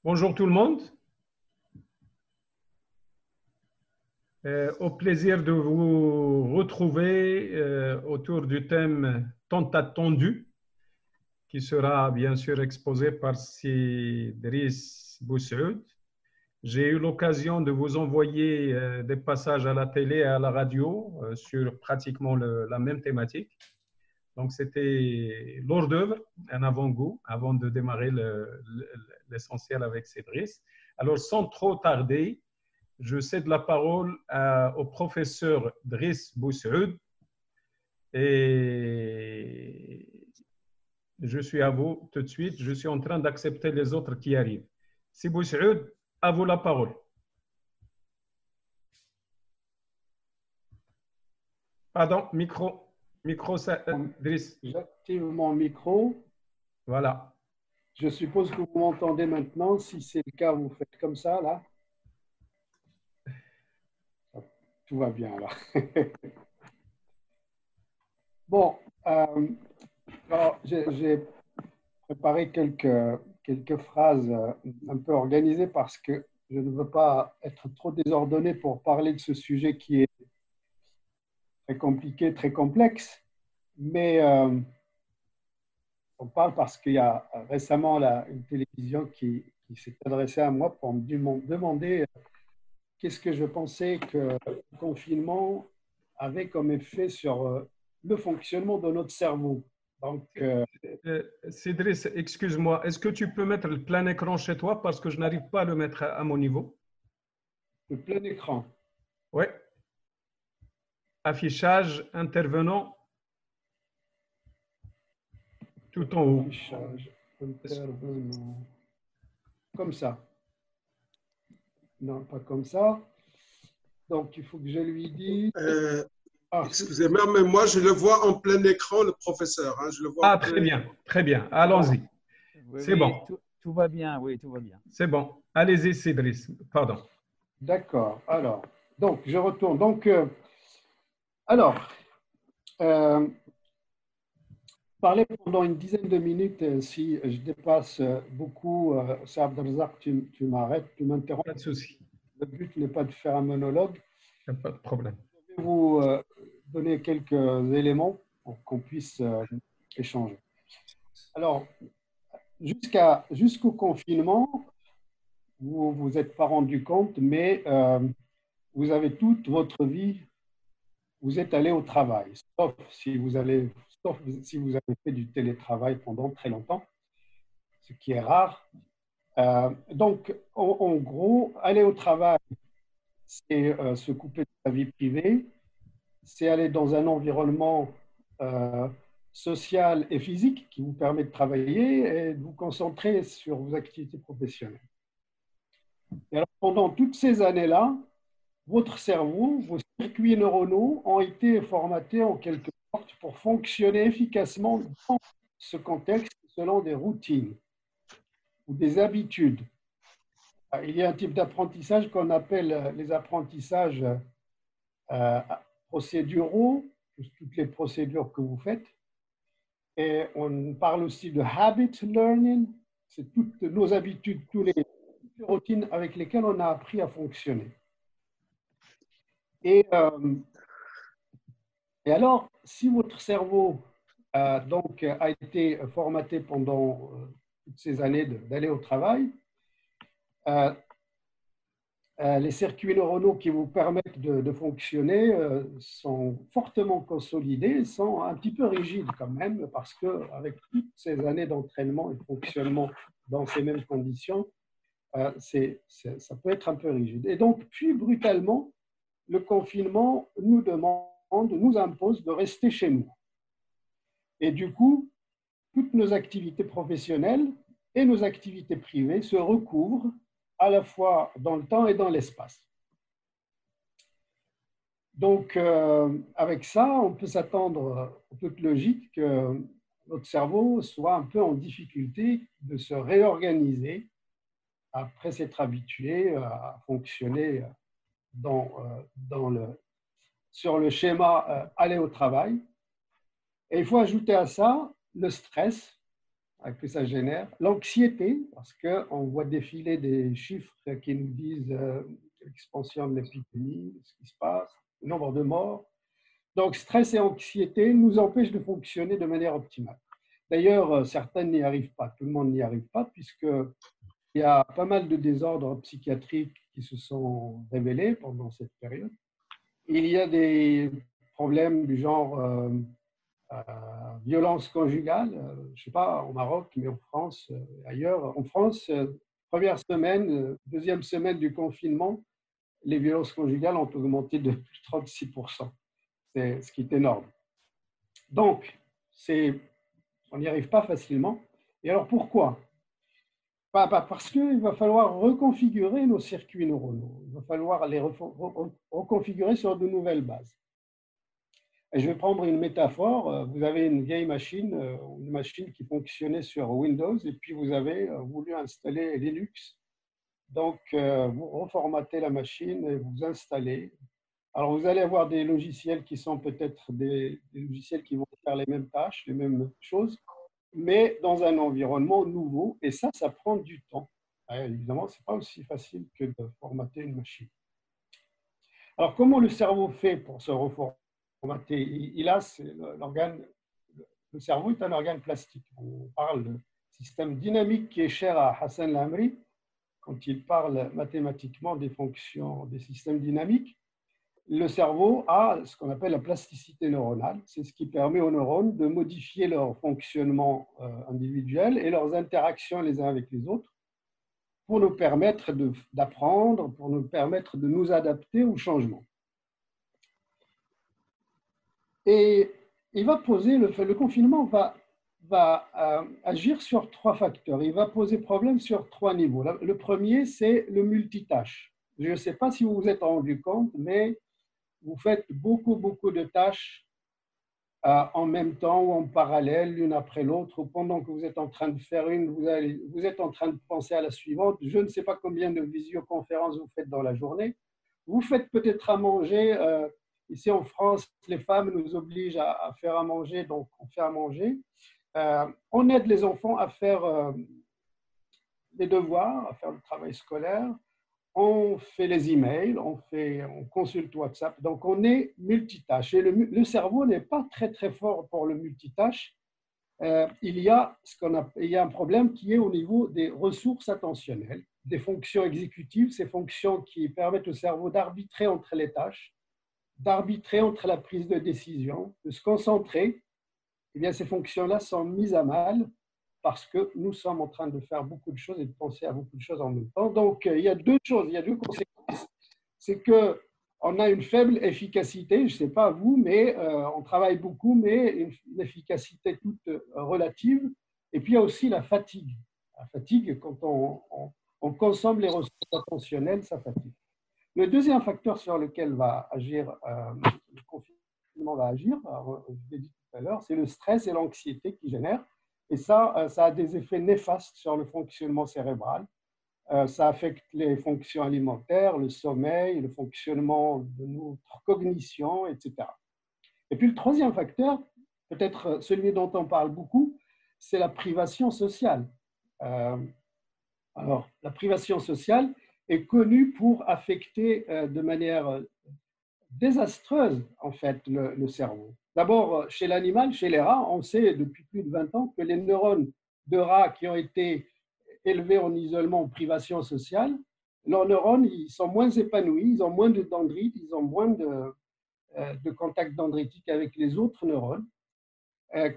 Bonjour tout le monde. Au plaisir de vous retrouver autour du thème tant attendu qui sera bien sûr exposé par Driss Boussoud. J'ai eu l'occasion de vous envoyer des passages à la télé et à la radio sur pratiquement la même thématique. Donc, c'était l'hors d'œuvre, un avant-goût, avant de démarrer l'essentiel avec Driss. Alors, sans trop tarder, je cède la parole au professeur Driss Boussoud et je suis à vous tout de suite. Je suis en train d'accepter les autres qui arrivent. Si Boussoud, à vous la parole. Pardon, micro, Driss. J'active mon micro. Voilà. Je suppose que vous m'entendez maintenant. Si c'est le cas, vous faites comme ça, là. Tout va bien, là. Bon, alors j'ai préparé quelques phrases un peu organisées parce que je ne veux pas être trop désordonné pour parler de ce sujet qui est très compliqué, très complexe. Mais on parle parce qu'il y a récemment une télévision qui s'est adressée à moi pour me demander qu'est-ce que je pensais que le confinement avait comme effet sur le fonctionnement de notre cerveau. Donc, Driss, excuse-moi, est-ce que tu peux mettre le plein écran chez toi parce que je n'arrive pas à le mettre à mon niveau? le plein écran. Oui. Affichage, intervenant, tout en haut. Affichage, intervenant. Comme ça. Non, pas comme ça. Donc, il faut que je lui dise. Excusez-moi, mais moi, je le vois en plein écran, le professeur. Hein, je le vois très bien, très bien. Allons-y. Oui, c'est bon. Tout va bien, oui, tout va bien. C'est bon. Allez-y, Driss. Pardon. D'accord. Alors, donc, je retourne. Donc, parler pendant une dizaine de minutes, si je dépasse beaucoup, Saad Abdelrazak, tu m'arrêtes, tu m'interromps. Pas de souci. Le but n'est pas de faire un monologue. Il n'y a pas de problème. Je vais vous donner quelques éléments pour qu'on puisse échanger. Alors, jusqu'au confinement, vous ne vous êtes pas rendu compte, mais vous avez toute votre vie, vous êtes allé au travail, sauf si vous avez fait du télétravail pendant très longtemps, ce qui est rare. Donc, en gros, aller au travail, c'est se couper de sa vie privée, c'est aller dans un environnement social et physique qui vous permet de travailler et de vous concentrer sur vos activités professionnelles. Et alors, pendant toutes ces années-là, votre cerveau, vos circuits neuronaux ont été formatés en quelque sorte pour fonctionner efficacement dans ce contexte selon des routines ou des habitudes. Il y a un type d'apprentissage qu'on appelle les apprentissages procéduraux, toutes les procédures que vous faites. Et on parle aussi de habit learning, c'est toutes nos habitudes, toutes les routines avec lesquelles on a appris à fonctionner. Et alors, si votre cerveau donc, a été formaté pendant toutes ces années d'aller au travail, les circuits neuronaux qui vous permettent de fonctionner sont fortement consolidés, sont un petit peu rigides quand même, parce qu'avec toutes ces années d'entraînement et de fonctionnement dans ces mêmes conditions, ça peut être un peu rigide. Et donc, puis brutalement, le confinement nous impose de rester chez nous. Et du coup, toutes nos activités professionnelles et nos activités privées se recouvrent à la fois dans le temps et dans l'espace. Donc, avec ça, on peut s'attendre, en toute logique, que notre cerveau soit un peu en difficulté de se réorganiser après s'être habitué à fonctionner sur le schéma aller au travail. Et il faut ajouter à ça le stress que ça génère. L'anxiété, parce qu'on voit défiler des chiffres qui nous disent l'expansion de l'épidémie, ce qui se passe, le nombre de morts. Donc, stress et anxiété nous empêchent de fonctionner de manière optimale. D'ailleurs, certains n'y arrivent pas, tout le monde n'y arrive pas, puisqu'il y a pas mal de désordres psychiatriques qui se sont révélés pendant cette période. Il y a des problèmes du genre violence conjugale, je ne sais pas au Maroc, mais en France, ailleurs. En France, première semaine, deuxième semaine du confinement, les violences conjugales ont augmenté de 36%. C'est ce qui est énorme. Donc, on n'y arrive pas facilement. Et alors pourquoi? Parce qu'il va falloir reconfigurer nos circuits neuronaux. Il va falloir les reconfigurer sur de nouvelles bases. Et je vais prendre une métaphore. Vous avez une vieille machine, une machine qui fonctionnait sur Windows, et puis vous avez voulu installer Linux. Donc, vous reformatez la machine et vous installez. Alors, vous allez avoir des logiciels qui sont peut-être des logiciels qui vont faire les mêmes tâches, les mêmes choses, mais dans un environnement nouveau. Et ça prend du temps. Évidemment, ce n'est pas aussi facile que de formater une machine. Alors, comment le cerveau fait pour se reformater? Le cerveau est un organe plastique. On parle de système dynamique qui est cher à Hassan Lamri quand il parle mathématiquement des fonctions des systèmes dynamiques. Le cerveau a ce qu'on appelle la plasticité neuronale. C'est ce qui permet aux neurones de modifier leur fonctionnement individuel et leurs interactions les uns avec les autres pour nous permettre d'apprendre, pour nous permettre de nous adapter aux changements. Et il va poser, le confinement va agir sur 3 facteurs. Il va poser problème sur 3 niveaux. Le premier, c'est le multitâche. Je ne sais pas si vous vous êtes rendu compte, mais vous faites beaucoup de tâches en même temps ou en parallèle, l'une après l'autre. Pendant que vous êtes en train de faire une, vous êtes en train de penser à la suivante. Je ne sais pas combien de visioconférences vous faites dans la journée. Vous faites peut-être à manger. Ici en France, les femmes nous obligent à faire à manger, donc on fait à manger. On aide les enfants à faire les devoirs, à faire le travail scolaire. On fait les emails, on consulte WhatsApp. Donc, on est multitâche. Et le cerveau n'est pas très fort pour le multitâche. Il y a un problème qui est au niveau des ressources attentionnelles, des fonctions exécutives, ces fonctions qui permettent au cerveau d'arbitrer entre les tâches, d'arbitrer entre la prise de décision, de se concentrer. Eh bien, ces fonctions-là sont mises à mal parce que nous sommes en train de faire beaucoup de choses et de penser à beaucoup de choses en même temps. Donc, il y a 2 choses, il y a 2 conséquences. C'est qu'on a une faible efficacité, je ne sais pas vous, mais on travaille beaucoup, mais une efficacité toute relative. Et puis, il y a aussi la fatigue. La fatigue, quand on consomme les ressources attentionnelles, ça fatigue. Le deuxième facteur sur lequel le confinement va agir, je l'ai dit tout à l'heure, c'est le stress et l'anxiété qui génèrent. Et ça a des effets néfastes sur le fonctionnement cérébral. Ça affecte les fonctions alimentaires, le sommeil, le fonctionnement de notre cognition, etc. Et puis le troisième facteur, peut-être celui dont on parle beaucoup, c'est la privation sociale. Alors, la privation sociale est connue pour affecter de manière désastreuse, en fait, le cerveau. D'abord, chez l'animal, chez les rats, on sait depuis plus de 20 ans que les neurones de rats qui ont été élevés en isolement, en privation sociale, leurs neurones, ils sont moins épanouis, ils ont moins de dendrites, ils ont moins de contact dendritique avec les autres neurones,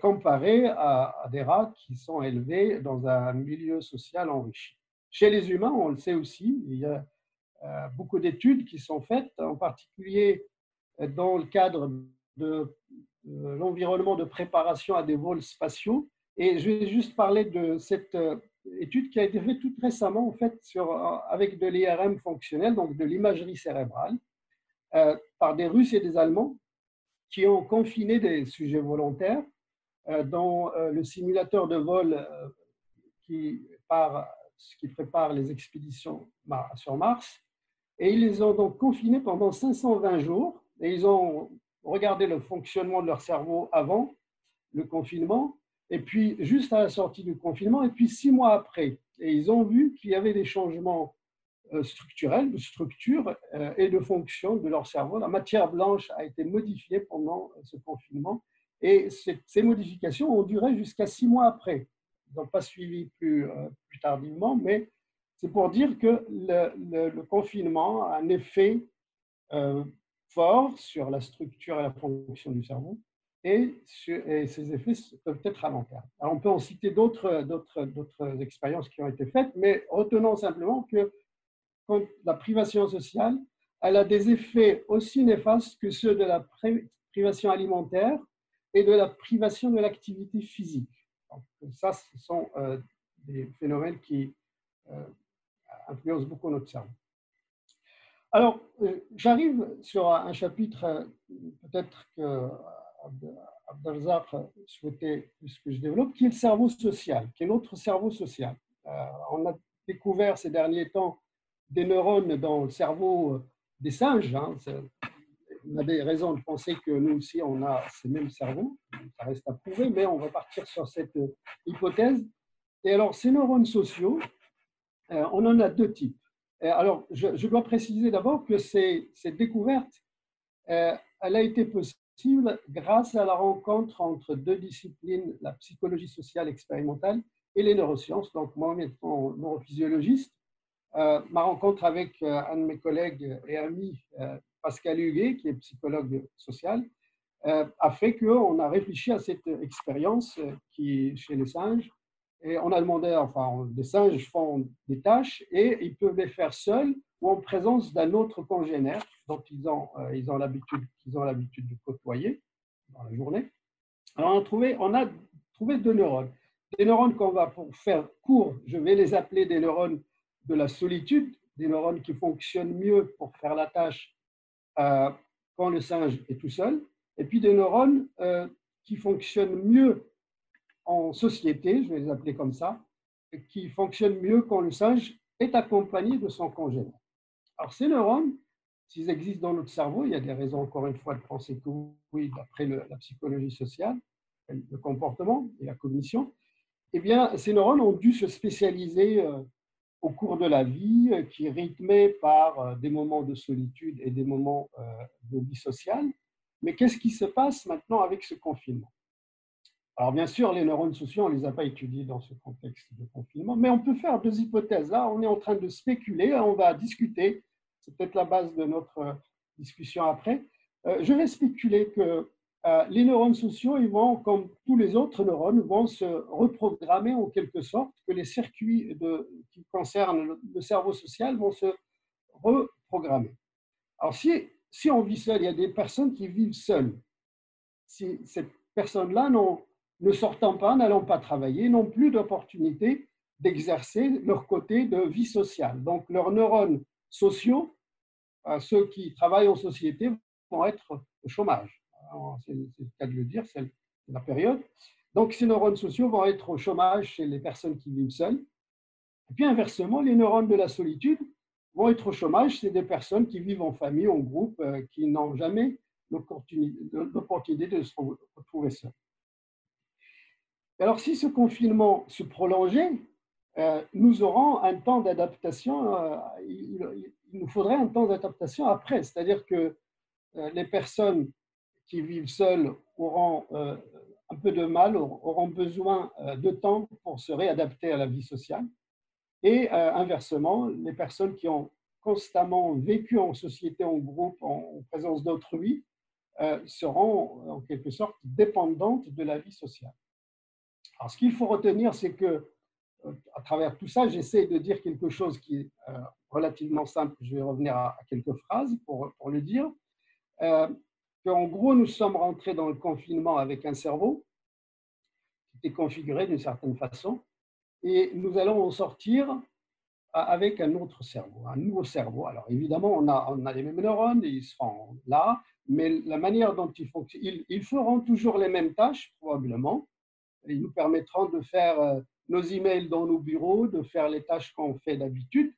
comparé à des rats qui sont élevés dans un milieu social enrichi. Chez les humains, on le sait aussi, il y a beaucoup d'études qui sont faites, en particulier dans le cadre de l'environnement de préparation à des vols spatiaux. Et je vais juste parler de cette étude qui a été faite toute récemment, en fait, avec de l'IRM fonctionnel, donc de l'imagerie cérébrale, par des Russes et des Allemands qui ont confiné des sujets volontaires dans le simulateur de vol qui prépare les expéditions sur Mars. Et ils les ont donc confinés pendant 520 jours et ils ont regardé le fonctionnement de leur cerveau avant le confinement et puis juste à la sortie du confinement, et puis 6 mois après. Et ils ont vu qu'il y avait des changements structurels, de structure et de fonction de leur cerveau. La matière blanche a été modifiée pendant ce confinement, et ces modifications ont duré jusqu'à 6 mois après. Ils n'ont pas suivi plus tardivement, mais c'est pour dire que le confinement a un effet fort sur la structure et la fonction du cerveau, et ces effets peuvent être à long terme. Alors, on peut en citer d'autres expériences qui ont été faites, mais retenons simplement que la privation sociale, elle a des effets aussi néfastes que ceux de la privation alimentaire et de la privation de l'activité physique. Donc, ça, ce sont des phénomènes qui influencent beaucoup notre cerveau. Alors, j'arrive sur un chapitre, peut-être que Abdelrazak souhaitait plus que je développe, qui est le cerveau social, qui est notre cerveau social. On a découvert ces derniers temps des neurones dans le cerveau des singes. Hein. On a des raisons de penser que nous aussi, on a ces mêmes cerveaux. Ça reste à prouver, mais on va partir sur cette hypothèse. Et alors, ces neurones sociaux, on en a deux types. Alors, je dois préciser d'abord que cette découverte, elle a été possible grâce à la rencontre entre deux disciplines, la psychologie sociale expérimentale et les neurosciences. Donc, moi, étant neurophysiologiste, ma rencontre avec un de mes collègues et amis, Pascal Huguet, qui est psychologue social, a fait qu'on a réfléchi à cette expérience qui chez les singes. Et on a demandé, enfin, les singes font des tâches et ils peuvent les faire seuls ou en présence d'un autre congénère dont ils ont l'habitude de côtoyer dans la journée. Alors, on a trouvé deux neurones. Des neurones qu'on va, pour faire court, je vais les appeler des neurones de la solitude, des neurones qui fonctionnent mieux pour faire la tâche quand le singe est tout seul, et puis des neurones qui fonctionnent mieux en société, je vais les appeler comme ça, qui fonctionnent mieux quand le singe est accompagné de son congénère. Alors ces neurones, s'ils existent dans notre cerveau, il y a des raisons encore une fois de penser que oui, d'après la psychologie sociale, le comportement et la cognition, eh bien ces neurones ont dû se spécialiser au cours de la vie, qui est rythmée par des moments de solitude et des moments de vie sociale. Mais qu'est-ce qui se passe maintenant avec ce confinement? Alors, bien sûr, les neurones sociaux, on ne les a pas étudiés dans ce contexte de confinement, mais on peut faire deux hypothèses. Là, on est en train de spéculer, on va discuter, c'est peut-être la base de notre discussion après. Je vais spéculer que les neurones sociaux, ils vont, comme tous les autres neurones, vont se reprogrammer en quelque sorte, que les circuits qui concernent le cerveau social vont se reprogrammer. Alors, si on vit seul, il y a des personnes qui vivent seules. Si ces personnes-là ne sortant pas, n'allant pas travailler, n'ont plus d'opportunité d'exercer leur côté de vie sociale. Donc, leurs neurones sociaux, ceux qui travaillent en société, vont être au chômage. C'est le cas de le dire, c'est la période. Donc, ces neurones sociaux vont être au chômage chez les personnes qui vivent seules. Et puis, inversement, les neurones de la solitude vont être au chômage chez des personnes qui vivent en famille, en groupe, qui n'ont jamais l'opportunité de se retrouver seuls. Alors, si ce confinement se prolongeait, nous aurons un temps d'adaptation, il nous faudrait un temps d'adaptation après, c'est-à-dire que les personnes qui vivent seules auront un peu de mal, auront besoin de temps pour se réadapter à la vie sociale, et inversement, les personnes qui ont constamment vécu en société, en groupe, en présence d'autrui, seront en quelque sorte dépendantes de la vie sociale. Alors, ce qu'il faut retenir, c'est que, à travers tout ça, j'essaie de dire quelque chose qui est relativement simple. Je vais revenir à quelques phrases pour le dire. Qu'en gros, nous sommes rentrés dans le confinement avec un cerveau qui était configuré d'une certaine façon, et nous allons en sortir avec un autre cerveau, un nouveau cerveau. Alors, évidemment, on a les mêmes neurones, ils seront là, mais la manière dont ils fonctionnent, ils feront toujours les mêmes tâches, probablement. Ils nous permettront de faire nos emails dans nos bureaux, de faire les tâches qu'on fait d'habitude,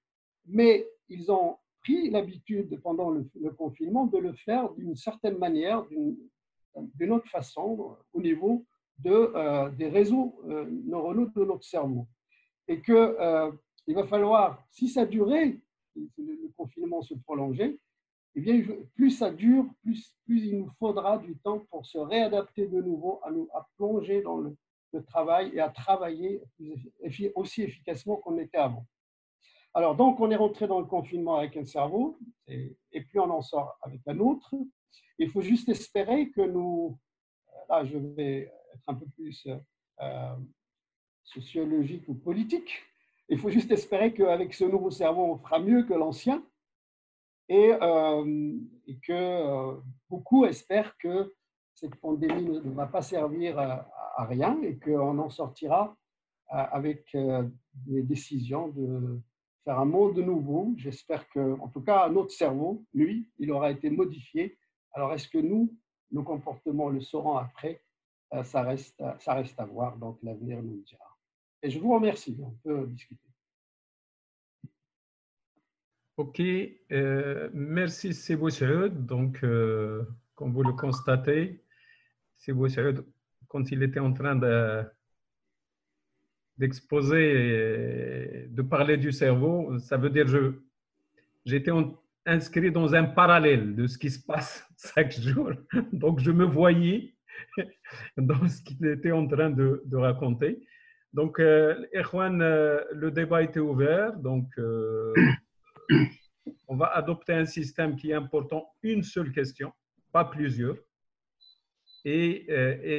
mais ils ont pris l'habitude pendant le confinement de le faire d'une certaine manière, d'une autre façon, au niveau des réseaux neuronaux de notre cerveau. Et qu'il va falloir, si ça durait, le confinement se prolongeait, eh bien, plus ça dure, plus il nous faudra du temps pour se réadapter de nouveau, à plonger dans le travail et à travailler aussi efficacement qu'on était avant. Alors, donc, on est rentré dans le confinement avec un cerveau, et puis on en sort avec un autre. Il faut juste espérer que nous, là, je vais être un peu plus sociologique ou politique, il faut juste espérer qu'avec ce nouveau cerveau, on fera mieux que l'ancien, et que beaucoup espèrent que cette pandémie ne va pas servir à rien et qu'on en sortira avec des décisions de faire un monde nouveau. J'espère que, en tout cas, notre cerveau, lui, il aura été modifié. Alors, est-ce que nous, nos comportements le saurons après? Ça reste à voir, donc l'avenir nous le dira. Et je vous remercie, on peut discuter. Ok, merci Sebo Saoud. Donc, comme vous le constatez, Sebo Saoud, quand il était en train d'exposer, de parler du cerveau, ça veut dire j'étais inscrit dans un parallèle de ce qui se passe chaque jour. Donc, je me voyais dans ce qu'il était en train de raconter. Donc, Erwan, le débat était ouvert. Donc, on va adopter un système qui est important, une seule question, pas plusieurs, et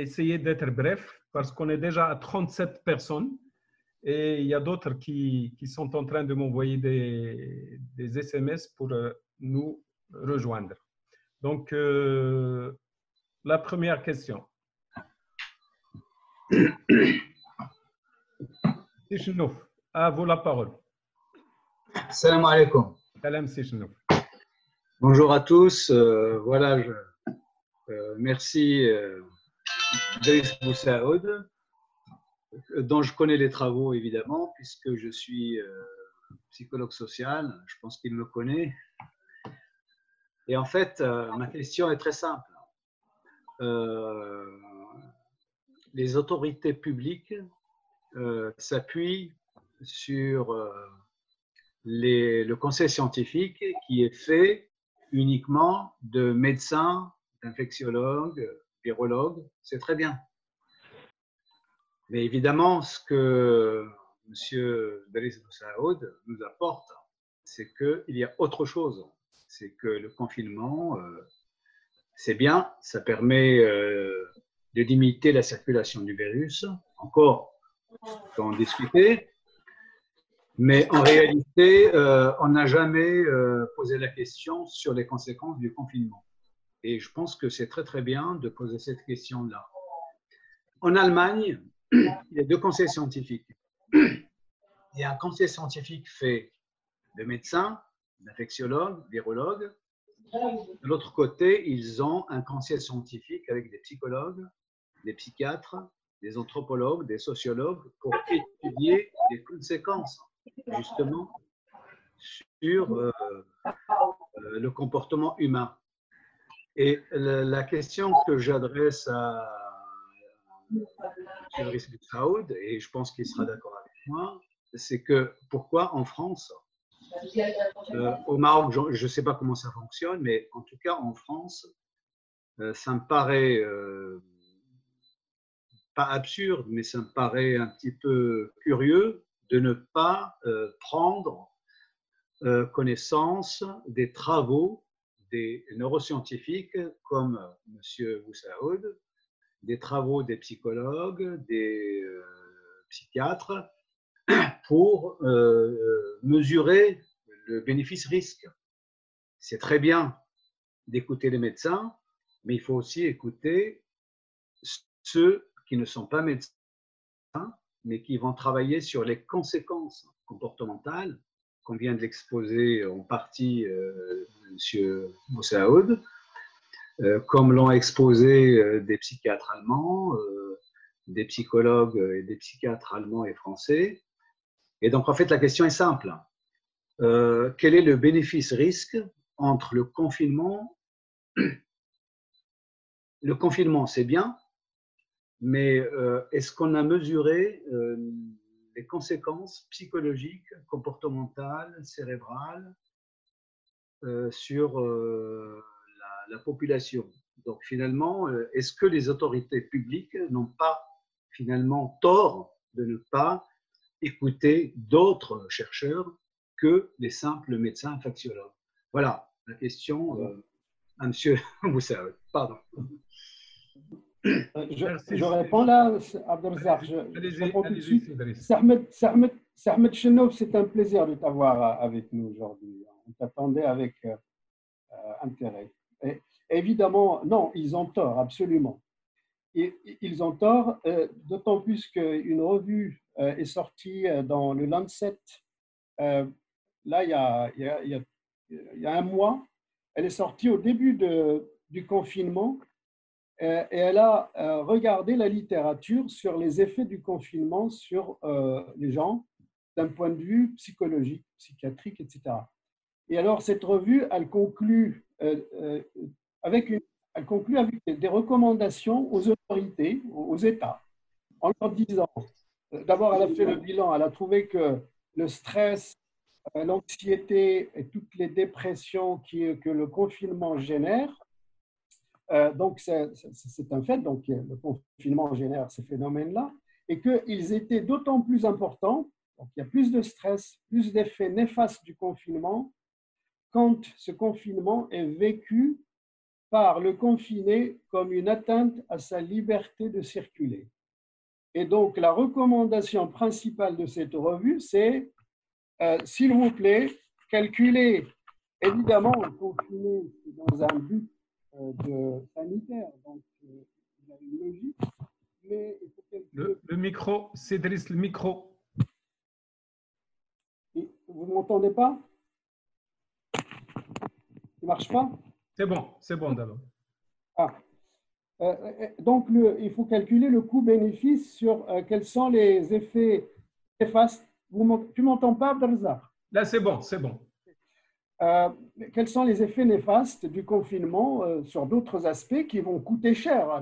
essayer d'être bref, parce qu'on est déjà à 37 personnes, et il y a d'autres qui sont en train de m'envoyer des SMS pour nous rejoindre. Donc, la première question. Sichnouf, à vous la parole. Salam alaikum. Salam Sichnouf. Bonjour à tous. Voilà, merci Driss Boussaoud, dont je connais les travaux évidemment, puisque je suis psychologue social. Je pense qu'il me connaît. Et en fait, ma question est très simple. Les autorités publiques s'appuient sur le conseil scientifique qui est fait uniquement de médecins, d'infectiologues, virologues, c'est très bien. Mais évidemment, ce que M. Driss Boussaoud nous apporte, c'est qu'il y a autre chose. C'est que le confinement, c'est bien, ça permet de limiter la circulation du virus. Encore, on peut en discuter. Mais en réalité, on n'a jamais posé la question sur les conséquences du confinement. Et je pense que c'est très très bien de poser cette question-là. En Allemagne, il y a deux conseils scientifiques. Il y a un conseil scientifique fait de médecins, d'infectiologues, virologues. De l'autre côté, ils ont un conseil scientifique avec des psychologues, des psychiatres, des anthropologues, des sociologues pour étudier les conséquences justement sur le comportement humain. Et la question que j'adresse à M. Driss Boussaoud, et je pense qu'il sera d'accord avec moi, c'est que pourquoi en France, au Maroc, je ne sais pas comment ça fonctionne, mais en tout cas en France, ça me paraît pas absurde, mais ça me paraît un petit peu curieux de ne pas prendre connaissance des travaux des neuroscientifiques comme M. Boussaoud, des travaux des psychologues, des psychiatres, pour mesurer le bénéfice-risque. C'est très bien d'écouter les médecins, mais il faut aussi écouter ceux qui ne sont pas médecins, mais qui vont travailler sur les conséquences comportementales, qu'on vient de l'exposer en partie M. Boussaoud, comme l'ont exposé des psychiatres allemands, des psychologues et des psychiatres allemands et français. Et donc, en fait, la question est simple. Quel est le bénéfice-risque entre le confinement? Le confinement, c'est bien, mais est-ce qu'on a mesuré les conséquences psychologiques, comportementales, cérébrales sur la population? Donc finalement, est-ce que les autorités publiques n'ont pas finalement tort de ne pas écouter d'autres chercheurs que les simples médecins infectiologues? Voilà la question à M. Moussaoud. Pardon. Je réponds là, Abdelrazak. Je réponds tout de suite. Ahmed Chenouf, c'est un plaisir de t'avoir avec nous aujourd'hui. On t'attendait avec intérêt. Et évidemment, non, ils ont tort, absolument. Ils ont tort, d'autant plus qu'une revue est sortie dans le Lancet, là, il y a un mois. Elle est sortie au début du confinement et elle a regardé la littérature sur les effets du confinement sur les gens d'un point de vue psychologique, psychiatrique, etc. Et alors, cette revue, elle conclut avec des recommandations aux autorités, aux États, en leur disant, d'abord, elle a fait le bilan, elle a trouvé que le stress, l'anxiété et toutes les dépressions que le confinement génère, donc c'est un fait, donc le confinement génère ces phénomènes-là, et qu'ils étaient d'autant plus importants, donc il y a plus de stress, plus d'effets néfastes du confinement, quand ce confinement est vécu par le confiné comme une atteinte à sa liberté de circuler. Et donc, la recommandation principale de cette revue, c'est, s'il vous plaît, calculez, évidemment, le confiné, c'est dans un but sanitaire, donc il y a une logique, mais il faut calculer… Le micro, Cédric, le micro. Vous ne m'entendez pas? Ça ne marche pas? C'est bon d'abord. Ah. Donc, il faut calculer le coût-bénéfice sur quels sont les effets néfastes. Tu ne m'entends pas, Abdelrazak? Là, c'est bon, c'est bon. Quels sont les effets néfastes du confinement sur d'autres aspects qui vont coûter cher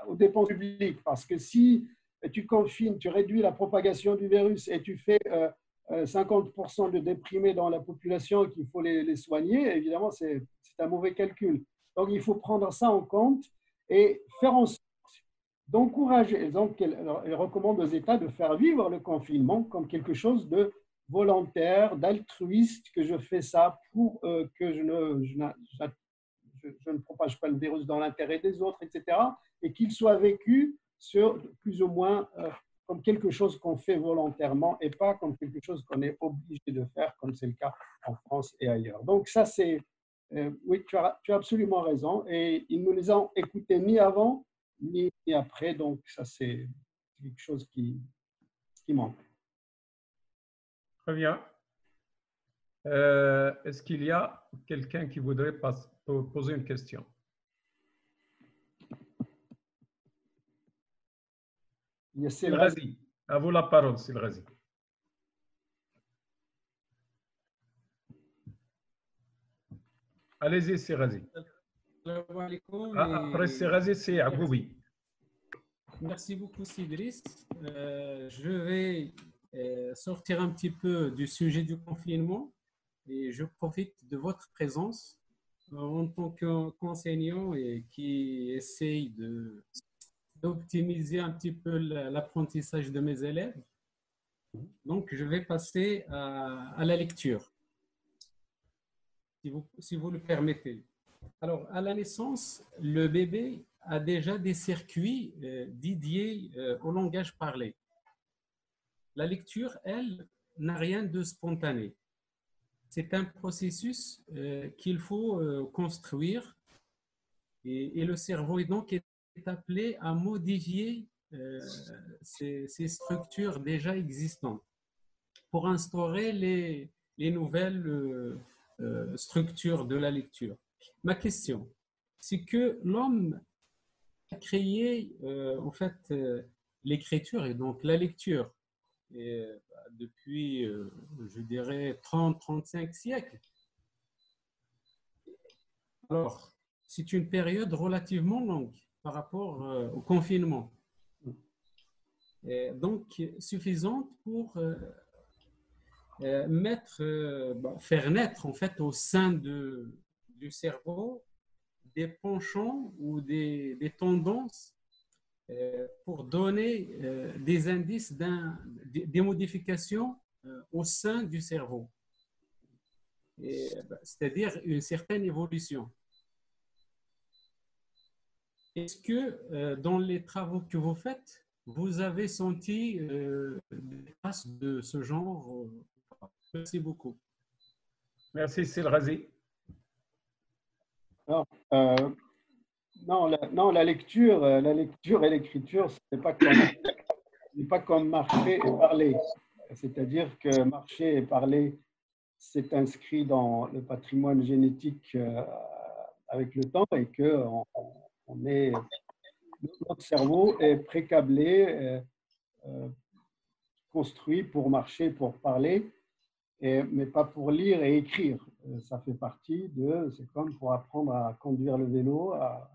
aux dépenses publiques? Parce que si tu confines, tu réduis la propagation du virus et tu fais 50% de déprimés dans la population et qu'il faut les soigner, évidemment, c'est un mauvais calcul. Donc, il faut prendre ça en compte et faire en sorte d'encourager. Donc, elle recommande aux États de faire vivre le confinement comme quelque chose de volontaire, d'altruiste, que je fais ça pour que je ne propage pas le virus dans l'intérêt des autres, etc. Et qu'il soit vécu sur plus ou moins comme quelque chose qu'on fait volontairement et pas comme quelque chose qu'on est obligé de faire, comme c'est le cas en France et ailleurs. Donc ça, c'est… oui, tu as absolument raison. Et ils ne les ont écoutés ni avant, ni après. Donc ça, c'est quelque chose qui manque. Très bien. Est-ce qu'il y a quelqu'un qui voudrait poser une question? Silrazi, à vous la parole, Silrazi. Allez-y, Silrazi. Après Silrazi, c'est Aboubi. Merci beaucoup, Cédric. Je vais sortir un petit peu du sujet du confinement et je profite de votre présence en tant qu'enseignant et qui essaye d'optimiser un petit peu l'apprentissage de mes élèves. Donc, je vais passer à la lecture, si vous le permettez. Alors, à la naissance, le bébé a déjà des circuits dédiés au langage parlé. La lecture, elle, n'a rien de spontané. C'est un processus qu'il faut construire et le cerveau est appelé à modifier ces structures déjà existantes pour instaurer les nouvelles structures de la lecture. Ma question, c'est que l'homme a créé en fait l'écriture et donc la lecture depuis, je dirais, 30-35 siècles. Alors, c'est une période relativement longue par rapport au confinement. Et donc, suffisante pour faire naître en fait au sein du cerveau des penchants ou des tendances pour donner des indices des modifications au sein du cerveau. C'est-à-dire une certaine évolution. Est-ce que dans les travaux que vous faites, vous avez senti des traces de ce genre? Merci beaucoup. Merci, Silrazi. Alors, non, la lecture et l'écriture, ce n'est pas comme marcher et parler. C'est-à-dire que marcher et parler, c'est inscrit dans le patrimoine génétique avec le temps et que notre cerveau est précablé, construit pour marcher, pour parler, mais pas pour lire et écrire. Ça fait partie c'est comme pour apprendre à conduire le vélo, à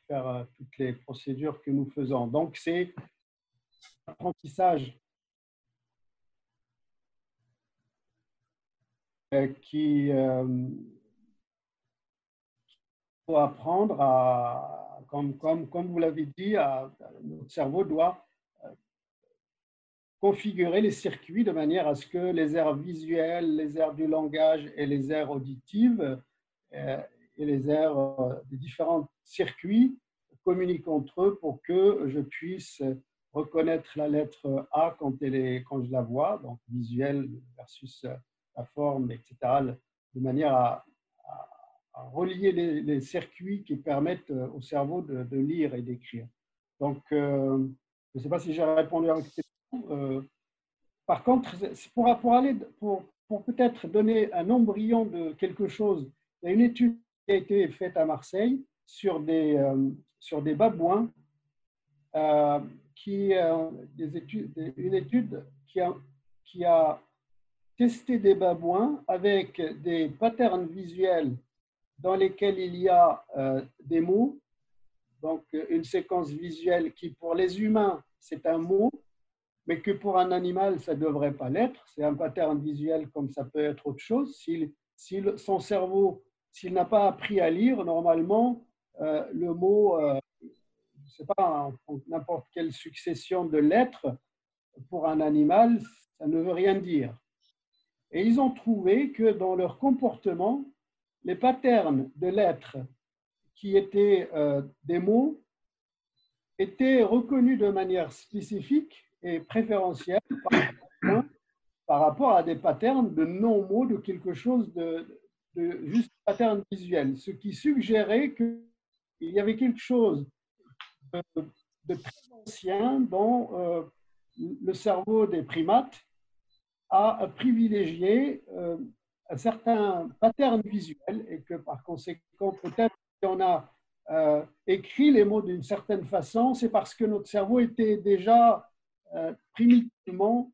faire toutes les procédures que nous faisons. Donc, c'est l'apprentissage qui faut apprendre comme vous l'avez dit, notre cerveau doit configurer les circuits de manière à ce que les aires visuelles, les aires du langage et les aires auditives et les aires des différents circuits communiquent entre eux pour que je puisse reconnaître la lettre A quand je la vois, donc visuelle versus la forme, etc., de manière à relier les circuits qui permettent au cerveau de lire et d'écrire. Donc, je ne sais pas si j'ai répondu à votre question. Par contre, pour peut-être donner un embryon de quelque chose, il y a une étude qui a été faite à Marseille sur des babouins, une étude qui a testé des babouins avec des patterns visuels dans lesquels il y a des mots, donc une séquence visuelle qui pour les humains c'est un mot, mais que pour un animal ça ne devrait pas l'être, c'est un pattern visuel comme ça peut être autre chose. Son cerveau, s'il n'a pas appris à lire, normalement le mot, je ne sais pas, n'importe quelle succession de lettres, pour un animal, ça ne veut rien dire. Et ils ont trouvé que dans leur comportement, les patterns de lettres qui étaient des mots étaient reconnus de manière spécifique et préférentielle par rapport à des patterns de non-mots, de quelque chose de juste pattern visuel, ce qui suggérait qu'il y avait quelque chose de très ancien dont le cerveau des primates a privilégié un certain pattern visuel et que par conséquent, peut-être si on a écrit les mots d'une certaine façon, c'est parce que notre cerveau était déjà primitivement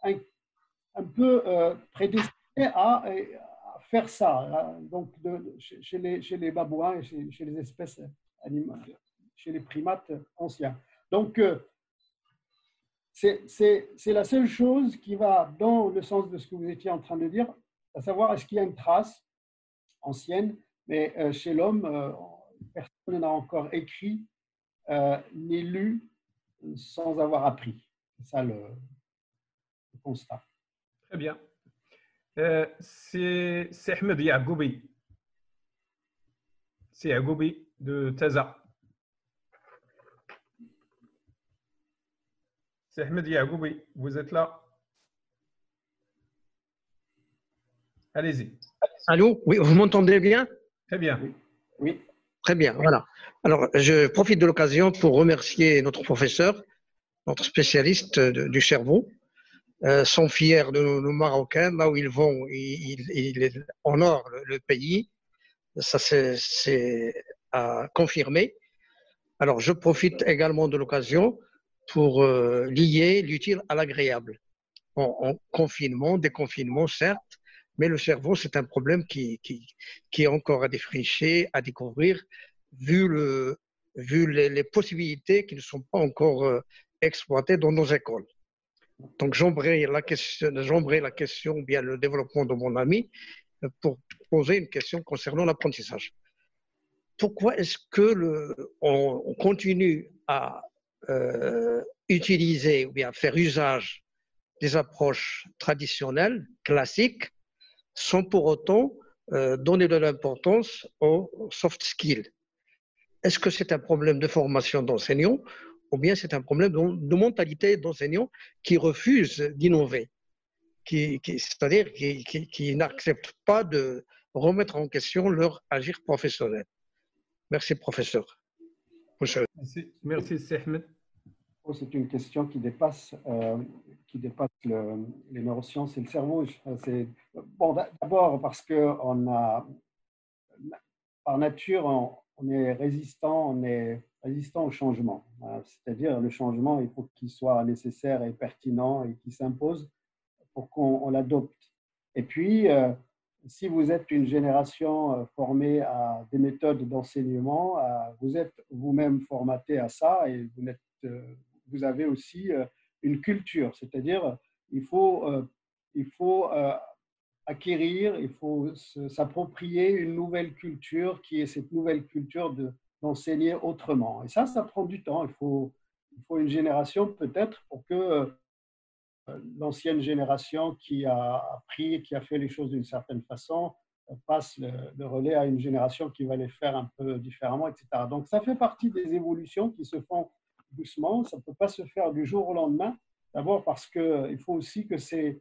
un peu prédestiné à faire ça. Donc, chez les babouins et chez les espèces animales, chez les primates anciens. Donc, c'est la seule chose qui va dans le sens de ce que vous étiez en train de dire, à savoir est-ce qu'il y a une trace ancienne, mais chez l'homme, personne n'a encore écrit ni lu sans avoir appris. C'est ça le constat. Très bien. C'est Ahmed Yacoubi. C'est Yacoubi de Taza. C'est Ahmed Yacoubi, vous êtes là? Allez-y. Allô? Oui, vous m'entendez bien? Très bien. Oui. Très bien, voilà. Alors, je profite de l'occasion pour remercier notre professeur, notre spécialiste du cerveau. Sont fiers de nos Marocains, là où ils vont, ils honorent le pays. Ça, c'est à confirmer. Alors, je profite également de l'occasion pour lier l'utile à l'agréable. En confinement, déconfinement, certes, mais le cerveau, c'est un problème qui est encore à défricher, à découvrir. vu les possibilités qui ne sont pas encore exploitées dans nos écoles. Donc, j'embraye la question, bien le développement de mon ami, pour poser une question concernant l'apprentissage. Pourquoi est-ce que on continue à utiliser ou bien faire usage des approches traditionnelles, classiques, sans pour autant donner de l'importance aux soft skills? Est-ce que c'est un problème de formation d'enseignants ou bien c'est un problème de mentalité d'enseignants qui refusent d'innover, c'est-à-dire qui n'acceptent pas de remettre en question leur agir professionnel? Merci, professeur. Merci, Ahmed. C'est une question qui dépasse les neurosciences et le cerveau. Bon, d'abord parce que par nature, on est résistant au changement. C'est-à-dire le changement, il faut qu'il soit nécessaire et pertinent et qu'il s'impose pour qu'on l'adopte. Et puis, si vous êtes une génération formée à des méthodes d'enseignement, vous êtes vous-même formaté à ça et vous avez aussi une culture. C'est-à-dire, il faut acquérir, il faut s'approprier une nouvelle culture qui est cette nouvelle culture d'enseigner autrement. Et ça prend du temps. Il faut une génération peut-être pour que l'ancienne génération qui a appris, qui a fait les choses d'une certaine façon, passe le relais à une génération qui va les faire un peu différemment, etc. Donc, ça fait partie des évolutions qui se font doucement. Ça ne peut pas se faire du jour au lendemain. D'abord parce qu'il faut aussi que ces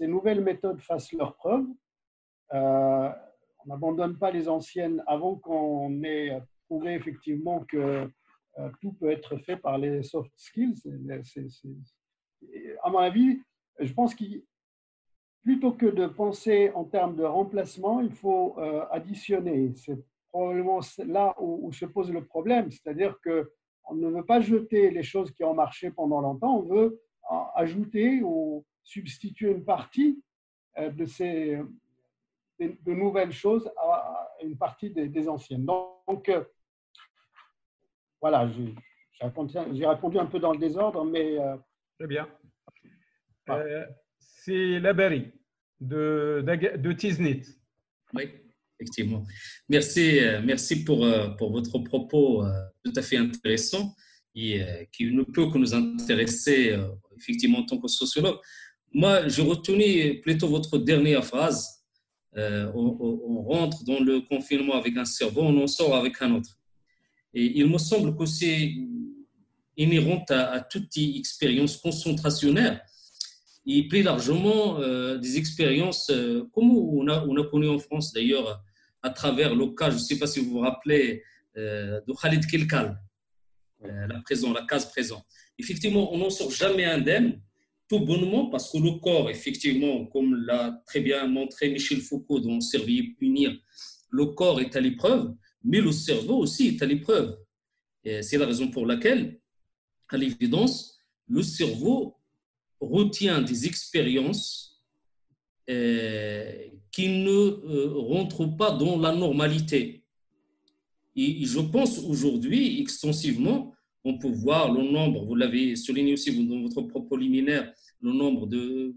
nouvelles méthodes fassent leurs preuves. On n'abandonne pas les anciennes avant qu'on ait prouvé effectivement que tout peut être fait par les soft skills. À mon avis, je pense que plutôt que de penser en termes de remplacement, il faut additionner. C'est probablement là où se pose le problème, c'est-à-dire qu'on ne veut pas jeter les choses qui ont marché pendant longtemps, on veut ajouter ou substituer une partie de nouvelles choses à une partie des anciennes. Donc voilà, j'ai répondu un peu dans le désordre, mais… Très bien. C'est Labari de Tiznit. Oui, effectivement. Merci pour votre propos tout à fait intéressant et qui ne peut que nous intéresser effectivement en tant que sociologue. Moi, j'ai retenu plutôt votre dernière phrase. On rentre dans le confinement avec un cerveau, on en sort avec un autre. Et il me semble que c'est inhérente à toute expérience concentrationnaire et plus largement des expériences comme on a connu en France d'ailleurs à travers le cas, je ne sais pas si vous vous rappelez, de Khalid Kelkal, la case présent. Effectivement, on n'en sort jamais indemne, tout bonnement parce que le corps, effectivement, comme l'a très bien montré Michel Foucault dans Servir et punir, le corps est à l'épreuve, mais le cerveau aussi est à l'épreuve. C'est la raison pour laquelle, à l'évidence, le cerveau retient des expériences qui ne rentrent pas dans la normalité. Et je pense aujourd'hui, extensivement, on peut voir le nombre, vous l'avez souligné aussi dans votre propos liminaire, le nombre de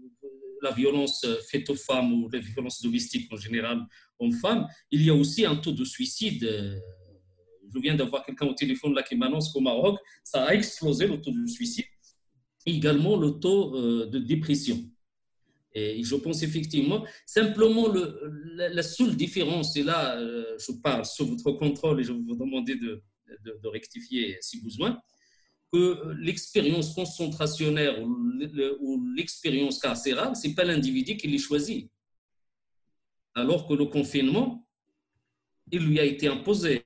la violence faite aux femmes ou la violence domestique en général hommes-femmes. Il y a aussi un taux de suicide. Je viens d'avoir quelqu'un au téléphone là qui m'annonce qu'au Maroc, ça a explosé le taux de suicide. Et également le taux de dépression. Et je pense effectivement, simplement la seule différence, et là je parle sous votre contrôle et je vais vous demander de rectifier si besoin, que l'expérience concentrationnaire ou l'expérience carcérale, ce n'est pas l'individu qui les choisit. Alors que le confinement, il lui a été imposé.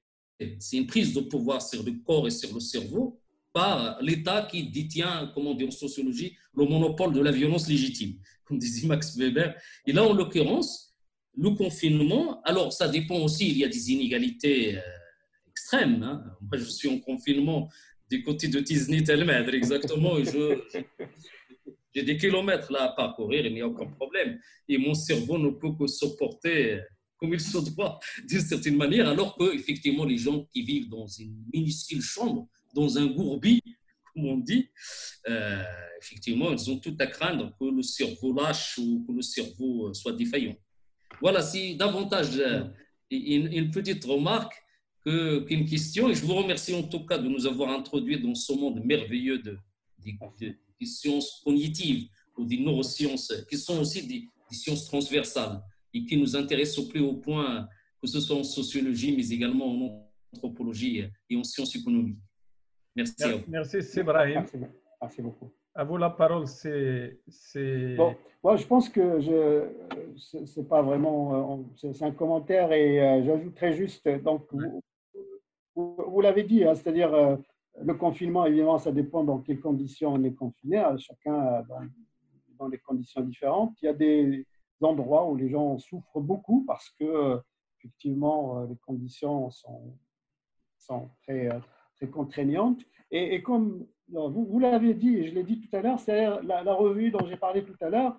C'est une prise de pouvoir sur le corps et sur le cerveau par l'État qui détient, comme on dit en sociologie, le monopole de la violence légitime, comme disait Max Weber. Et là, en l'occurrence, le confinement, alors ça dépend aussi, il y a des inégalités extrêmes. Hein. Moi, je suis en confinement du côté de Tiznit El-Medr, exactement, et j'ai des kilomètres là à parcourir, il n'y a aucun problème. Et mon cerveau ne peut que comme il se doit, d'une certaine manière, alors que effectivement les gens qui vivent dans une minuscule chambre, dans un gourbi, comme on dit, effectivement, ils ont tout à craindre que le cerveau lâche ou que le cerveau soit défaillant. Voilà, c'est davantage une petite remarque qu'une question. Et je vous remercie en tout cas de nous avoir introduits dans ce monde merveilleux des sciences cognitives ou des neurosciences, qui sont aussi des sciences transversales et qui nous intéressent au plus haut point, que ce soit en sociologie, mais également en anthropologie et en sciences économiques. Merci à vous. Merci, Ibrahim. Merci beaucoup. À vous la parole, Bon, moi, je pense que c'est pas vraiment, c'est un commentaire et j'ajouterais juste, donc, vous l'avez dit, hein, c'est-à-dire le confinement, évidemment, ça dépend dans quelles conditions on est confiné, chacun dans des conditions différentes. Il y a des endroits où les gens souffrent beaucoup parce que, effectivement, les conditions sont très, très contraignantes. Et comme vous l'avez dit, et je l'ai dit tout à l'heure, c'est la revue dont j'ai parlé tout à l'heure,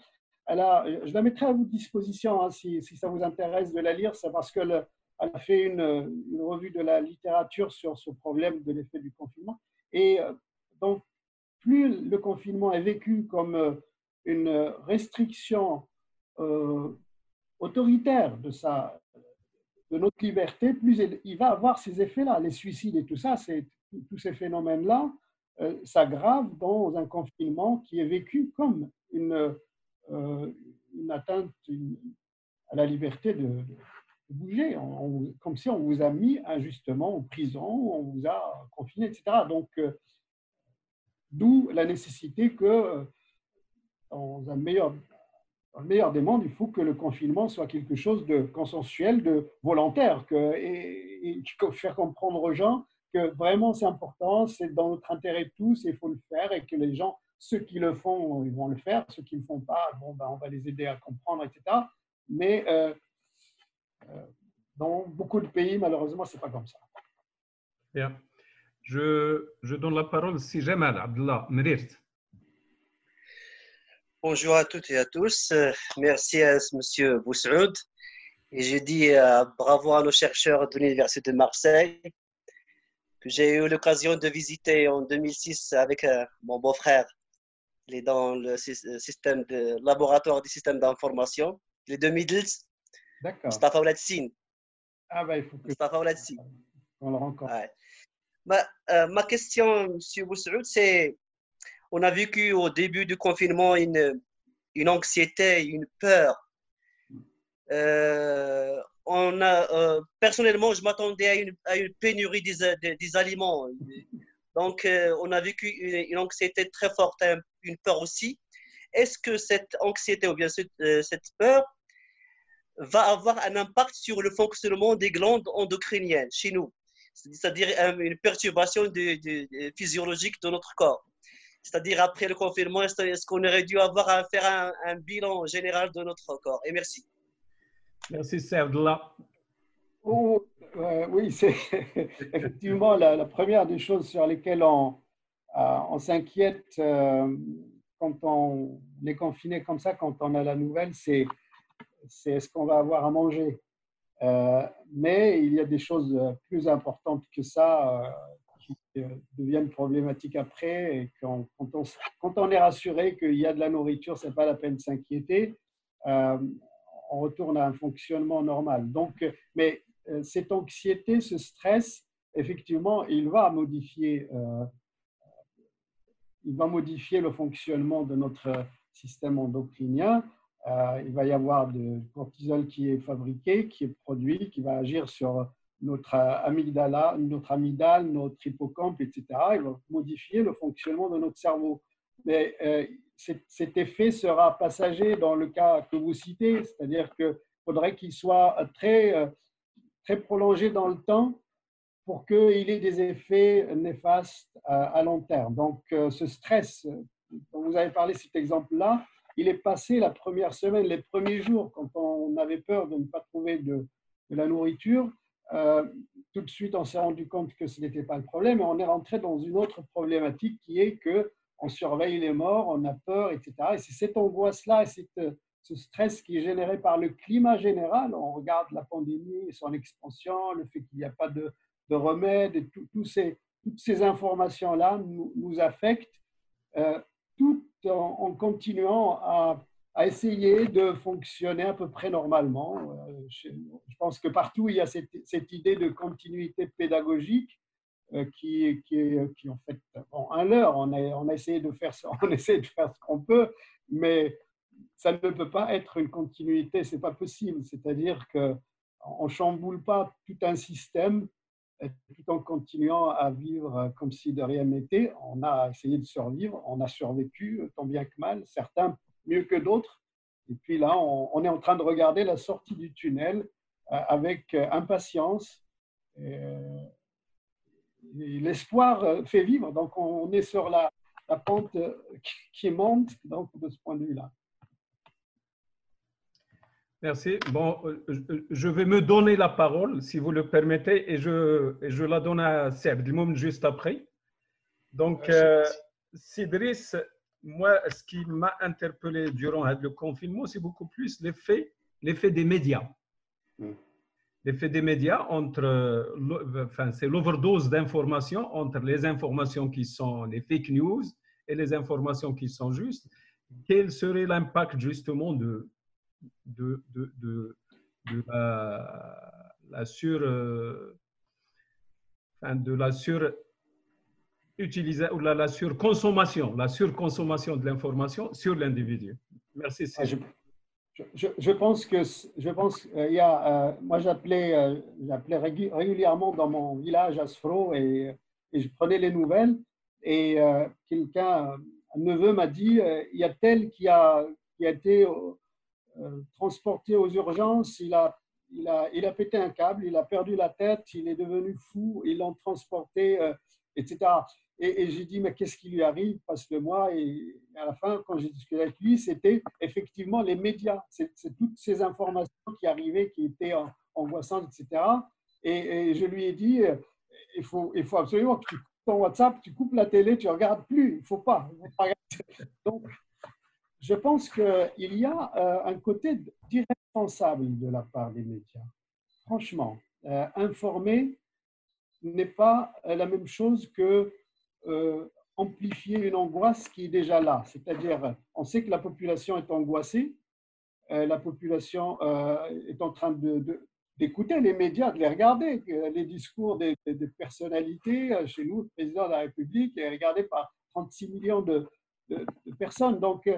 je la mettrai à votre disposition hein, si ça vous intéresse de la lire, c'est parce qu'elle a fait une revue de la littérature sur ce problème de l'effet du confinement. Et donc, plus le confinement est vécu comme une restriction autoritaire de notre liberté, plus il va avoir ces effets-là. Les suicides et tout ça, tous ces phénomènes-là s'aggravent dans un confinement qui est vécu comme une atteinte à la liberté de bouger, comme si on vous a mis injustement en prison, on vous a confiné, etc. Donc, d'où la nécessité que, dans le meilleur des mondes, il faut que le confinement soit quelque chose de consensuel, de volontaire, et faire comprendre aux gens que vraiment c'est important, c'est dans notre intérêt de tous, et il faut le faire, et que les gens, ceux qui le font, ils vont le faire, ceux qui ne le font pas, bon, on va les aider à comprendre, etc. Mais dans beaucoup de pays, malheureusement, ce n'est pas comme ça. Bien. Je donne la parole à Jamal Abdallah Merirt. Bonjour à toutes et à tous. Merci à M. Boussaoud. Et je dis bravo à nos chercheurs de l'Université de Marseille, que j'ai eu l'occasion de visiter en 2006 avec mon beau-frère. Il est dans le système de laboratoire du système d'information, les 2010. D'accord. Mustafa Ouladssine. Ah ben, il faut que Mustafa Ouladssine. On le rencontre. Ouais. Ma question, M. Boussaoud, c'est on a vécu au début du confinement une anxiété, une peur. Personnellement, je m'attendais à une pénurie des aliments. Donc, on a vécu une anxiété très forte, une peur aussi. Est-ce que cette anxiété ou bien cette peur va avoir un impact sur le fonctionnement des glandes endocriniennes chez nous? C'est-à-dire une perturbation physiologique de notre corps. C'est-à-dire après le confinement, est-ce qu'on aurait dû avoir à faire un bilan général de notre corps? Et merci. Merci, Abdallah. Oui, c'est effectivement la première des choses sur lesquelles on s'inquiète quand on est confiné comme ça, quand on a la nouvelle, c'est est-ce qu'on va avoir à manger. Mais il y a des choses plus importantes que ça qui deviennent problématiques après. Et quand on est rassuré qu'il y a de la nourriture, ce n'est pas la peine de s'inquiéter. On retourne à un fonctionnement normal. Donc, mais cette anxiété, ce stress, effectivement, il va modifier le fonctionnement de notre système endocrinien. Il va y avoir du cortisol qui est fabriqué, qui est produit, qui va agir sur notre amygdale, notre hippocampe, etc. Il va modifier le fonctionnement de notre cerveau. Mais cet effet sera passager dans le cas que vous citez, c'est-à-dire qu'il faudrait qu'il soit très, très prolongé dans le temps pour qu'il ait des effets néfastes à long terme. Donc, ce stress dont vous avez parlé, cet exemple-là, il est passé la première semaine, les premiers jours, quand on avait peur de ne pas trouver de la nourriture. Tout de suite, on s'est rendu compte que ce n'était pas le problème et on est rentré dans une autre problématique qui est qu'on surveille les morts, on a peur, etc. Et c'est cette angoisse-là et ce stress qui est généré par le climat général. On regarde la pandémie, son expansion, le fait qu'il n'y a pas de remède, et toutes ces informations-là nous affectent, tout en continuant à essayer de fonctionner à peu près normalement. Je pense que partout, il y a cette idée de continuité pédagogique qui en fait, bon, un leurre. On essaie de faire ce qu'on peut, mais ça ne peut pas être une continuité, c'est pas possible. C'est-à-dire qu'on ne chamboule pas tout un système tout en continuant à vivre comme si de rien n'était. On a essayé de survivre, on a survécu tant bien que mal, certains mieux que d'autres. Et puis là, on est en train de regarder la sortie du tunnel avec impatience. Et l'espoir fait vivre, donc on est sur la pente qui monte, donc de ce point de vue-là. Merci. Bon, je vais me donner la parole, si vous le permettez, et je la donne à Saad Elmoum juste après. Donc, Sidris, moi, ce qui m'a interpellé durant le confinement, c'est beaucoup plus l'effet des médias. L'effet des médias c'est l'overdose d'informations entre les informations qui sont les fake news et les informations qui sont justes. Quel serait l'impact justement de la surconsommation de l'information sur l'individu. Merci. Je pense qu'il y a, moi j'appelais régulièrement dans mon village à Sfro et je prenais les nouvelles et un neveu m'a dit il y a tel qui a été transporté aux urgences, il a pété un câble, il a perdu la tête, il est devenu fou, ils l'ont transporté, etc. Et j'ai dit, mais qu'est-ce qui lui arrive? Parce que moi, et à la fin, quand j'ai discuté avec lui, c'était effectivement les médias. C'est toutes ces informations qui arrivaient, qui étaient angoissantes, etc. Et je lui ai dit, il faut absolument que tu coupes ton WhatsApp, tu coupes la télé, tu ne regardes plus. Il ne faut pas. Donc, je pense qu'il y a un côté d'irresponsable de la part des médias. Franchement, informer n'est pas la même chose que amplifier une angoisse qui est déjà là. C'est-à-dire, on sait que la population est angoissée, la population est en train d'écouter les médias, de les regarder. Les discours des personnalités, chez nous, le président de la République est regardé par 36 millions de personnes. Donc,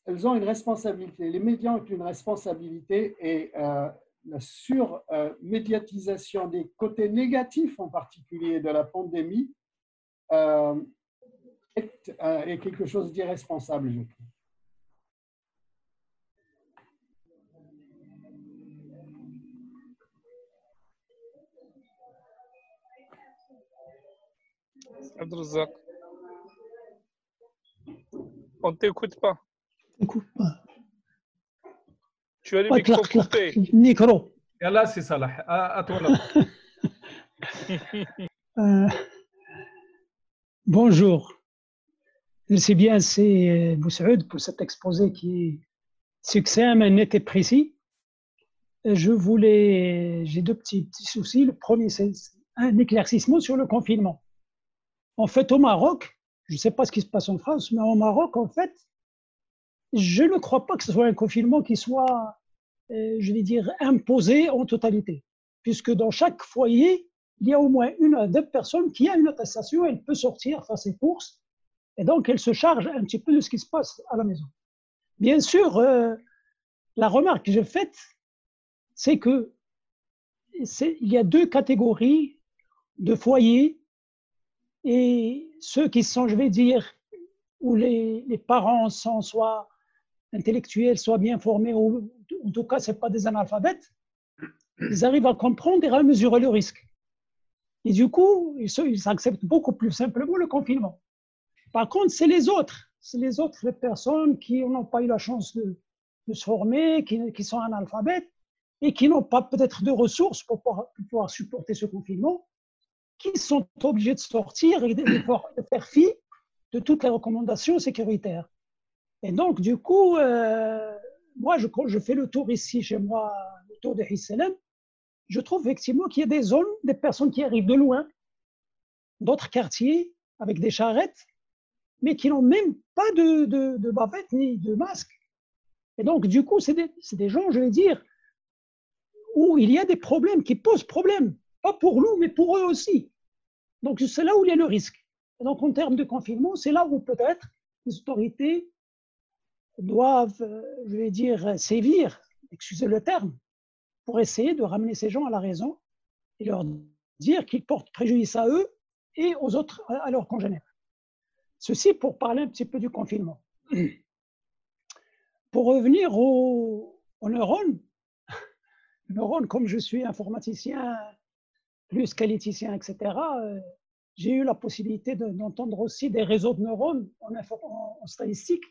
elles ont une responsabilité. Les médias ont une responsabilité et la surmédiatisation des côtés négatifs, en particulier de la pandémie, est quelque chose d'irresponsable, je trouve. Abdelrazak, on ne t'écoute pas. Tu as le micro coupé. Micro. Et là, c'est ça. À toi là. Bonjour. Merci bien, c'est Boussaoud pour cet exposé qui est succinct, mais net et précis. J'ai deux petits soucis. Le premier, c'est un éclaircissement sur le confinement. En fait, au Maroc, je ne sais pas ce qui se passe en France, mais au Maroc, en fait, je ne crois pas que ce soit un confinement qui soit, je vais dire, imposé en totalité. Puisque dans chaque foyer, il y a au moins une à deux personnes qui a une attestation, elle peut sortir faire ses courses, et donc elle se charge un petit peu de ce qui se passe à la maison. Bien sûr, la remarque que j'ai faite, c'est qu'il y a deux catégories de foyers, et ceux qui sont, je vais dire, où les parents sont soit intellectuels, soit bien formés, ou en tout cas, ce n'est pas des analphabètes, ils arrivent à comprendre et à mesurer le risque. Et du coup, ils acceptent beaucoup plus simplement le confinement. Par contre, c'est les autres les personnes qui n'ont pas eu la chance de se former, qui sont analphabètes et qui n'ont pas peut-être de ressources pour pouvoir supporter ce confinement, qui sont obligés de sortir et de faire fi de toutes les recommandations sécuritaires. Et donc, du coup, moi, quand je fais le tour ici, chez moi, le tour de Hisselem, je trouve effectivement qu'il y a des zones, des personnes qui arrivent de loin, d'autres quartiers, avec des charrettes, mais qui n'ont même pas de bavette ni de masque. Et donc, du coup, c'est des gens, je vais dire, où il y a des problèmes, qui posent problème, pas pour nous, mais pour eux aussi. Donc, c'est là où il y a le risque. Et donc, en termes de confinement, c'est là où peut-être les autorités doivent, je vais dire, sévir, excusez le terme, pour essayer de ramener ces gens à la raison et leur dire qu'ils portent préjudice à eux et aux autres, à leurs congénères. Ceci pour parler un petit peu du confinement. Pour revenir aux neurones, comme je suis informaticien, plus qualiticien, etc., j'ai eu la possibilité d'entendre aussi des réseaux de neurones en statistique.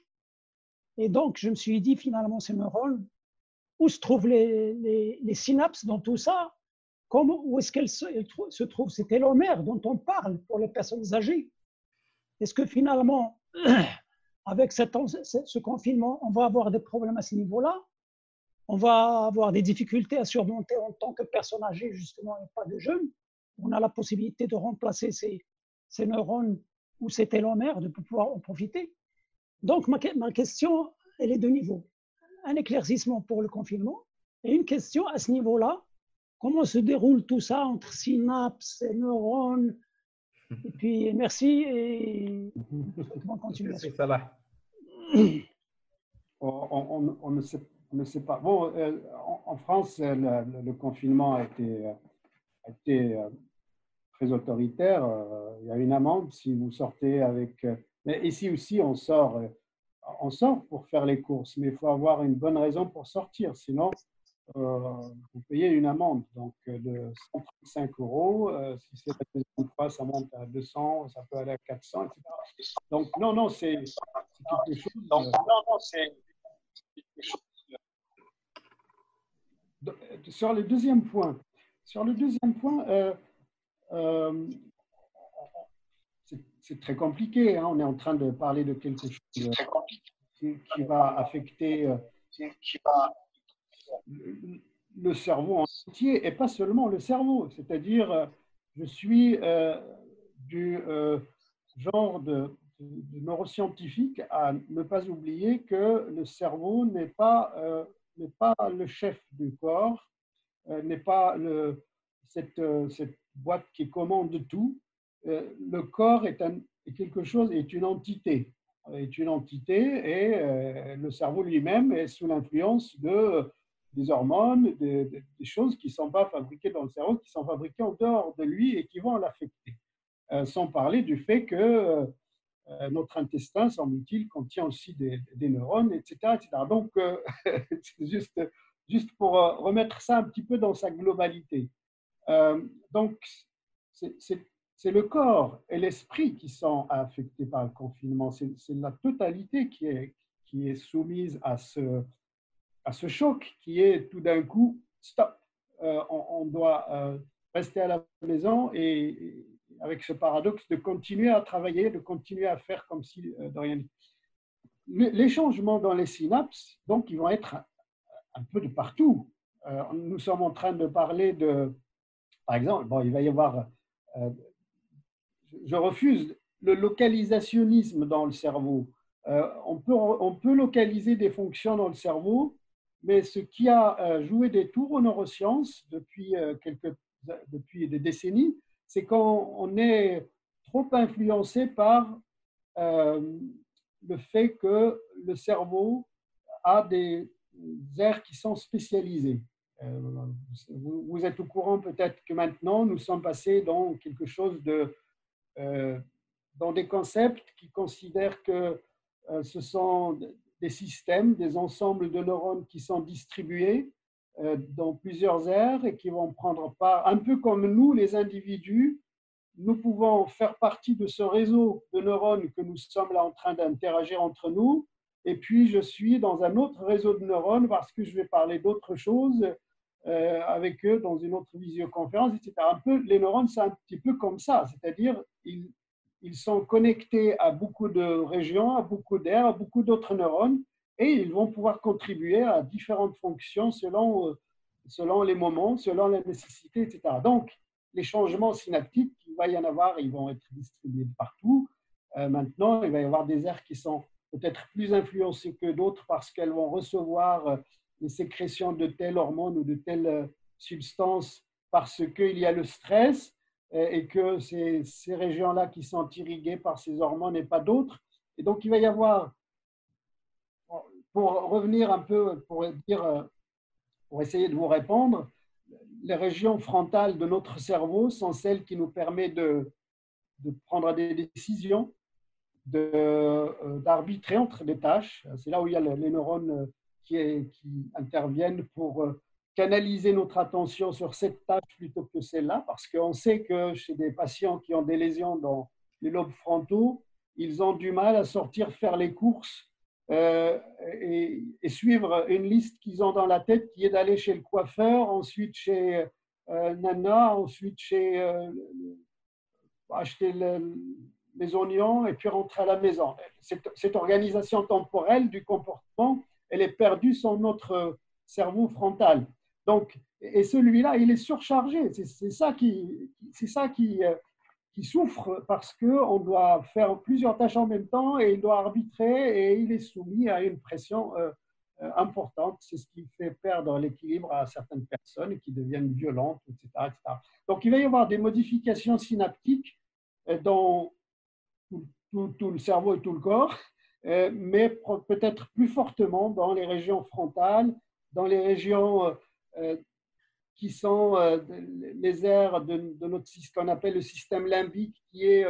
Et donc, je me suis dit, finalement, ces neurones, où se trouvent les synapses dans tout ça? Où est-ce qu'elles se trouvent? Ces télomères dont on parle pour les personnes âgées. Est-ce que finalement, avec ce confinement, on va avoir des problèmes à ce niveau-là? On va avoir des difficultés à surmonter en tant que personne âgée, justement, et pas de jeunes. On a la possibilité de remplacer ces neurones ou ces télomères, de pouvoir en profiter. Donc, ma question, elle est de niveau. Un éclaircissement pour le confinement et une question à ce niveau-là. Comment se déroule tout ça entre synapses et neurones? Et puis, merci et bonne continuation. On ne sait pas. Bon, en France, le confinement a été très autoritaire. Il y a une amende si vous sortez avec... Mais ici aussi, on sort pour faire les courses, mais il faut avoir une bonne raison pour sortir. Sinon, vous payez une amende de 135 €. Si c'est la deuxième fois, ça monte à 200, ça peut aller à 400, etc. Donc, non, c'est quelque chose. Sur le deuxième point, c'est très compliqué. Hein. On est en train de parler de quelque chose qui va affecter le cerveau en entier, et pas seulement le cerveau. C'est-à-dire, je suis du genre de neuroscientifique à ne pas oublier que le cerveau n'est pas le chef du corps, n'est pas cette boîte qui commande tout. Le corps est quelque chose, est une entité. Et le cerveau lui-même est sous l'influence des hormones, des choses qui ne sont pas fabriquées dans le cerveau, qui sont fabriquées en dehors de lui et qui vont l'affecter. Sans parler du fait que notre intestin, semble-t-il, contient aussi des neurones, etc. Donc, juste pour remettre ça un petit peu dans sa globalité. Donc, c'est le corps et l'esprit qui sont affectés par le confinement. C'est la totalité qui est soumise à ce choc qui est tout d'un coup, stop, on doit rester à la maison et avec ce paradoxe de continuer à travailler, de continuer à faire comme si de rien n'était. Les changements dans les synapses, donc, ils vont être un peu de partout. Nous sommes en train de parler par exemple, il va y avoir, je refuse le localisationnisme dans le cerveau. On peut localiser des fonctions dans le cerveau, mais ce qui a joué des tours aux neurosciences depuis des décennies, c'est qu'on est trop influencé par le fait que le cerveau a des aires qui sont spécialisées. Vous êtes au courant peut-être que maintenant, nous sommes passés dans quelque chose dans des concepts qui considèrent que ce sont des systèmes, des ensembles de neurones qui sont distribués dans plusieurs aires et qui vont prendre part, un peu comme nous, les individus, nous pouvons faire partie de ce réseau de neurones que nous sommes là en train d'interagir entre nous, et puis je suis dans un autre réseau de neurones parce que je vais parler d'autre chose avec eux dans une autre visioconférence, etc. Un peu, les neurones, c'est un petit peu comme ça, c'est-à-dire ils ils sont connectés à beaucoup de régions, à beaucoup d'aires, à beaucoup d'autres neurones, et ils vont pouvoir contribuer à différentes fonctions selon les moments, selon la nécessité, etc. Donc, les changements synaptiques, il va y en avoir, ils vont être distribués de partout. Maintenant, il va y avoir des aires qui sont peut-être plus influencées que d'autres parce qu'elles vont recevoir les sécrétions de telle hormone ou de telle substance parce qu'il y a le stress et que ces régions-là qui sont irriguées par ces hormones et pas d'autres. Et donc, il va y avoir, pour revenir un peu, pour essayer de vous répondre, les régions frontales de notre cerveau sont celles qui nous permettent de prendre des décisions, d'arbitrer entre des tâches. C'est là où il y a les neurones qui interviennent pour canaliser notre attention sur cette tâche plutôt que celle-là, parce qu'on sait que chez des patients qui ont des lésions dans les lobes frontaux, ils ont du mal à sortir faire les courses et suivre une liste qu'ils ont dans la tête qui est d'aller chez le coiffeur, ensuite chez Nana, ensuite acheter les oignons et puis rentrer à la maison. Cette organisation temporelle du comportement, elle est perdue sur notre cerveau frontal. Donc, et celui-là, il est surchargé. C'est ça qui souffre parce qu'on doit faire plusieurs tâches en même temps et il doit arbitrer et il est soumis à une pression importante. C'est ce qui fait perdre l'équilibre à certaines personnes qui deviennent violentes, etc., etc. Donc, il va y avoir des modifications synaptiques dans tout le cerveau et tout le corps, mais peut-être plus fortement dans les régions frontales, dans les régions qui sont les aires de notre système qu'on appelle le système limbique, qui est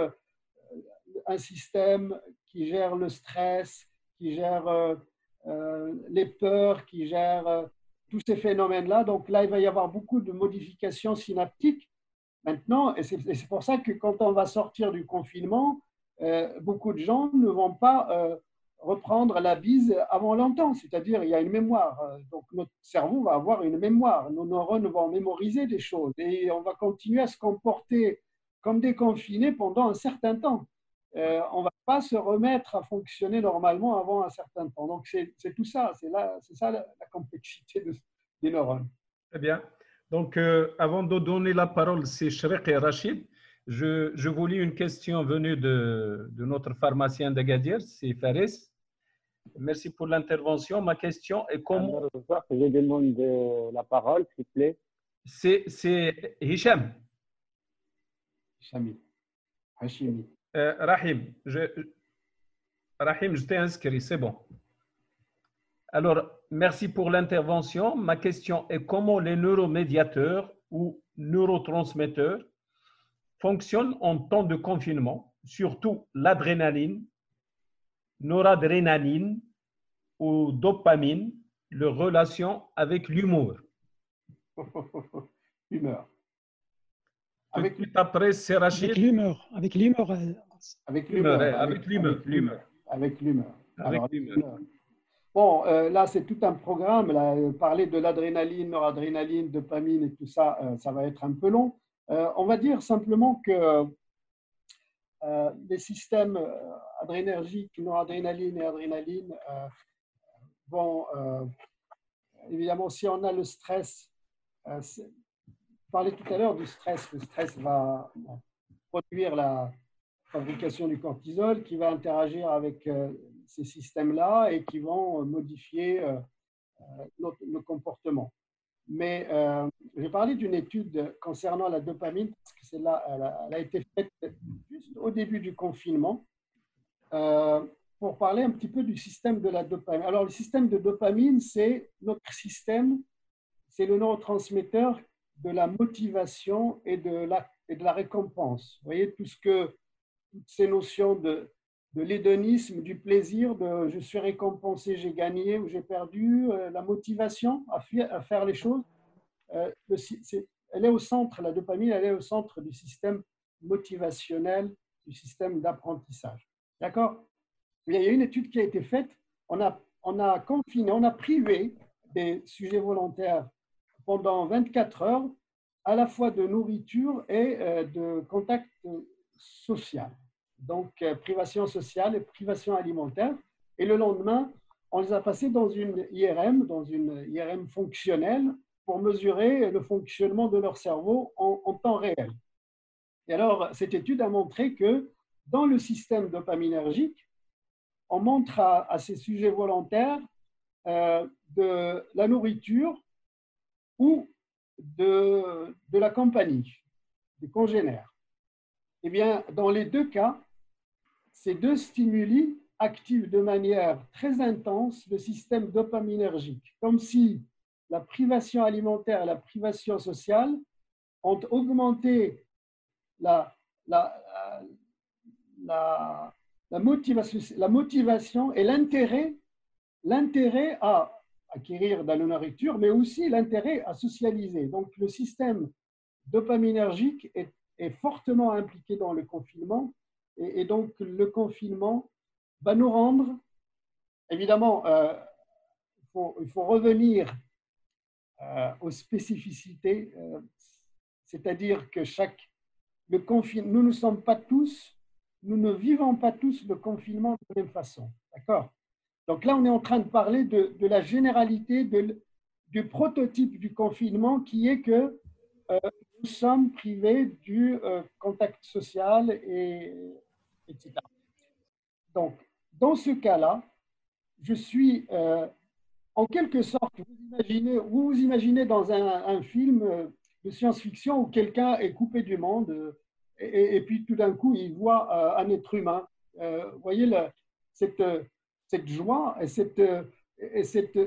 un système qui gère le stress, qui gère les peurs, qui gère tous ces phénomènes-là. Donc là, il va y avoir beaucoup de modifications synaptiques. Maintenant, et c'est pour ça que quand on va sortir du confinement, beaucoup de gens ne vont pas reprendre la bise avant longtemps, c'est-à-dire il y a une mémoire. Donc notre cerveau va avoir une mémoire, nos neurones vont mémoriser des choses et on va continuer à se comporter comme des confinés pendant un certain temps. On ne va pas se remettre à fonctionner normalement avant un certain temps. Donc c'est tout ça, c'est ça la complexité des neurones. Très bien. Donc, avant de donner la parole, c'est Chriq et Rachid. Je vous lis une question venue de notre pharmacien d'Agadir, c'est Faris. Merci pour l'intervention. Ma question est comment… Je demande la parole, s'il vous plaît. C'est Hicham. Hachimi. Rahim, je t'ai inscrit, c'est bon. Alors, merci pour l'intervention. Ma question est comment les neuromédiateurs ou neurotransmetteurs fonctionnent en temps de confinement, surtout l'adrénaline, noradrénaline ou dopamine, leur relation avec l'humour. L'humeur. Tout de suite après, c'est Rachid. Avec l'humeur. Avec l'humeur. Avec l'humeur. Avec l'humeur. Bon, là, c'est tout un programme. Là, parler de l'adrénaline, noradrénaline, dopamine et tout ça, ça va être un peu long. On va dire simplement que les systèmes adrénergiques, noradrénaline et adrénaline vont, évidemment, si on a le stress, je parlais tout à l'heure du stress. Le stress va produire la fabrication du cortisol qui va interagir avec ces systèmes-là et qui vont modifier nos comportements. Mais j'ai parlé d'une étude concernant la dopamine, parce que celle-là, elle a été faite juste au début du confinement, pour parler un petit peu du système de la dopamine. Alors, le système de dopamine, c'est notre système, c'est le neurotransmetteur de la motivation et de la récompense. Vous voyez, toutes ces notions de l'hédonisme, du plaisir, de je suis récompensé, j'ai gagné ou j'ai perdu, la motivation à faire les choses, elle est au centre, la dopamine, elle est au centre du système motivationnel, du système d'apprentissage. D'accord ? Il y a une étude qui a été faite, on a confiné, on a privé des sujets volontaires pendant 24 heures, à la fois de nourriture et de contact social. donc privation sociale et privation alimentaire. Et le lendemain, on les a passés dans une IRM fonctionnelle pour mesurer le fonctionnement de leur cerveau en temps réel. Et alors, cette étude a montré que dans le système dopaminergique, on montre à ces sujets volontaires de la nourriture ou de la compagnie, des congénères. Eh bien, dans les deux cas, ces deux stimuli activent de manière très intense le système dopaminergique, comme si la privation alimentaire et la privation sociale ont augmenté la motivation et l'intérêt à acquérir de la nourriture, mais aussi l'intérêt à socialiser. Donc, le système dopaminergique est fortement impliqué dans le confinement et donc le confinement va nous rendre, évidemment, il faut revenir aux spécificités, c'est-à-dire que nous ne sommes pas tous, nous ne vivons pas tous le confinement de la même façon, d'accord? Donc là, on est en train de parler de la généralité, du prototype du confinement qui est que nous sommes privés du contact social, etc. Donc, dans ce cas-là, je suis en quelque sorte, vous vous imaginez dans un film de science-fiction où quelqu'un est coupé du monde et puis tout d'un coup, il voit un être humain. Vous voyez cette joie et cet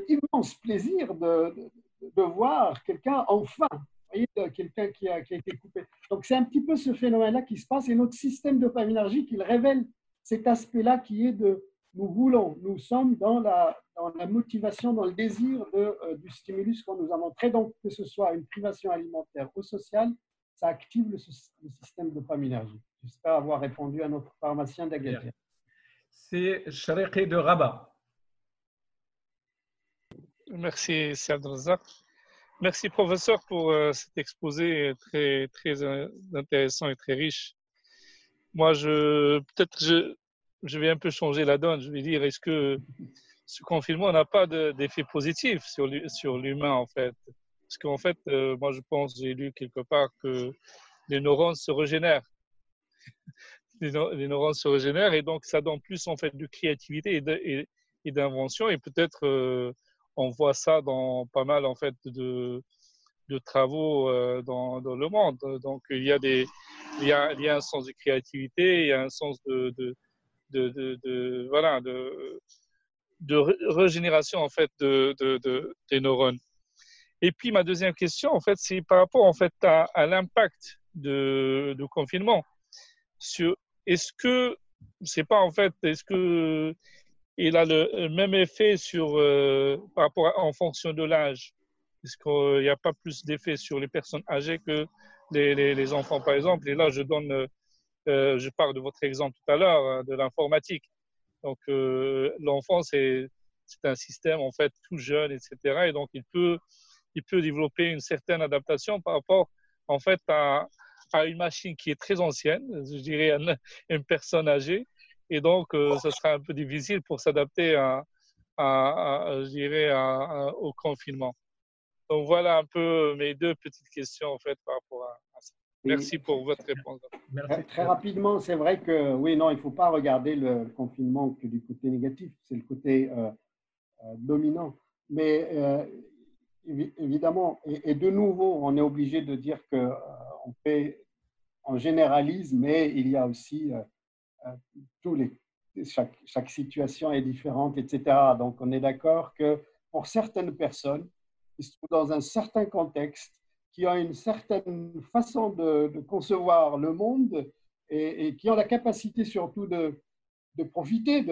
immense plaisir de voir quelqu'un enfin, vous voyez, quelqu'un qui a été coupé. Donc, c'est un petit peu ce phénomène-là qui se passe et notre système dopaminergique, il révèle cet aspect-là qui est nous sommes dans la motivation, dans le désir du stimulus qu'on nous a montré. Donc, que ce soit une privation alimentaire ou sociale, ça active le système dopaminergique. J'espère avoir répondu à notre pharmacien d'Agadir. C'est Chariqi de Rabat. Merci, c'est Abdelrazak. Merci, professeur, pour cet exposé très, très intéressant et très riche. Moi, je vais un peu changer la donne. Je vais dire, est-ce que ce confinement n'a pas d'effet positif sur l'humain, en fait? Parce qu'en fait, moi, je pense, j'ai lu quelque part que les neurones se régénèrent. Les neurones se régénèrent et donc ça donne plus, en fait, de créativité et d'invention. Et peut-être, on voit ça dans pas mal, en fait, de travaux dans le monde. Donc, il y a un sens de créativité, il y a un sens de régénération, en fait, des neurones. Et puis, ma deuxième question, en fait, c'est par rapport, en fait, à l'impact du confinement. Est-ce que il a le même effet par rapport en fonction de l'âge? Est-ce qu'il n'y a pas plus d'effet sur les personnes âgées que les enfants, par exemple? Et là, je parle de votre exemple tout à l'heure, de l'informatique. Donc, l'enfant, c'est un système, en fait, tout jeune, etc. Et donc, il peut développer une certaine adaptation par rapport, en fait, à une machine qui est très ancienne, je dirais à une personne âgée. Et donc, ça sera un peu difficile pour s'adapter je dirais, au confinement. Donc, voilà un peu mes deux petites questions, en fait, par rapport à ça. Merci pour votre réponse. Très rapidement, c'est vrai que, oui, non, il ne faut pas regarder le confinement que du côté négatif, c'est le côté dominant. Mais évidemment, et de nouveau, on est obligé de dire on généralise, mais il y a aussi chaque situation est différente, etc. Donc, on est d'accord que pour certaines personnes qui se trouvent dans un certain contexte, qui ont une certaine façon de concevoir le monde et qui ont la capacité surtout de profiter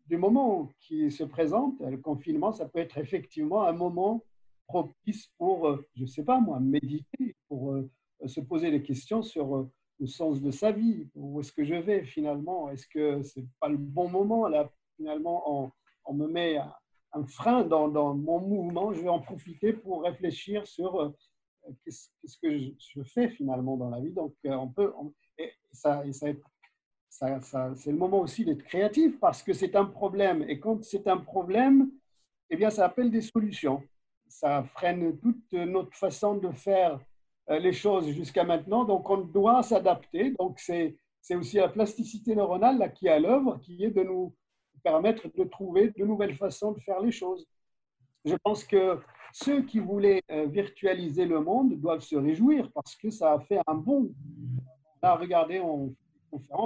du moment qui se présente, le confinement, ça peut être effectivement un moment propice pour, je ne sais pas moi, méditer, pour se poser des questions sur le sens de sa vie. Où est-ce que je vais finalement? Est-ce que ce n'est pas le bon moment? Là, finalement, on me met un frein dans mon mouvement. Je vais en profiter pour réfléchir sur qu'est-ce que je fais finalement dans la vie. Donc, ça c'est le moment aussi d'être créatif parce que c'est un problème. Et quand c'est un problème, eh bien, ça appelle des solutions. Ça freine toute notre façon de faire les choses jusqu'à maintenant. Donc, on doit s'adapter. Donc, c'est aussi la plasticité neuronale là, qui est à l'œuvre, qui est de nous permettre de trouver de nouvelles façons de faire les choses. Je pense que ceux qui voulaient virtualiser le monde doivent se réjouir parce que ça a fait un bond. Là, regardez, on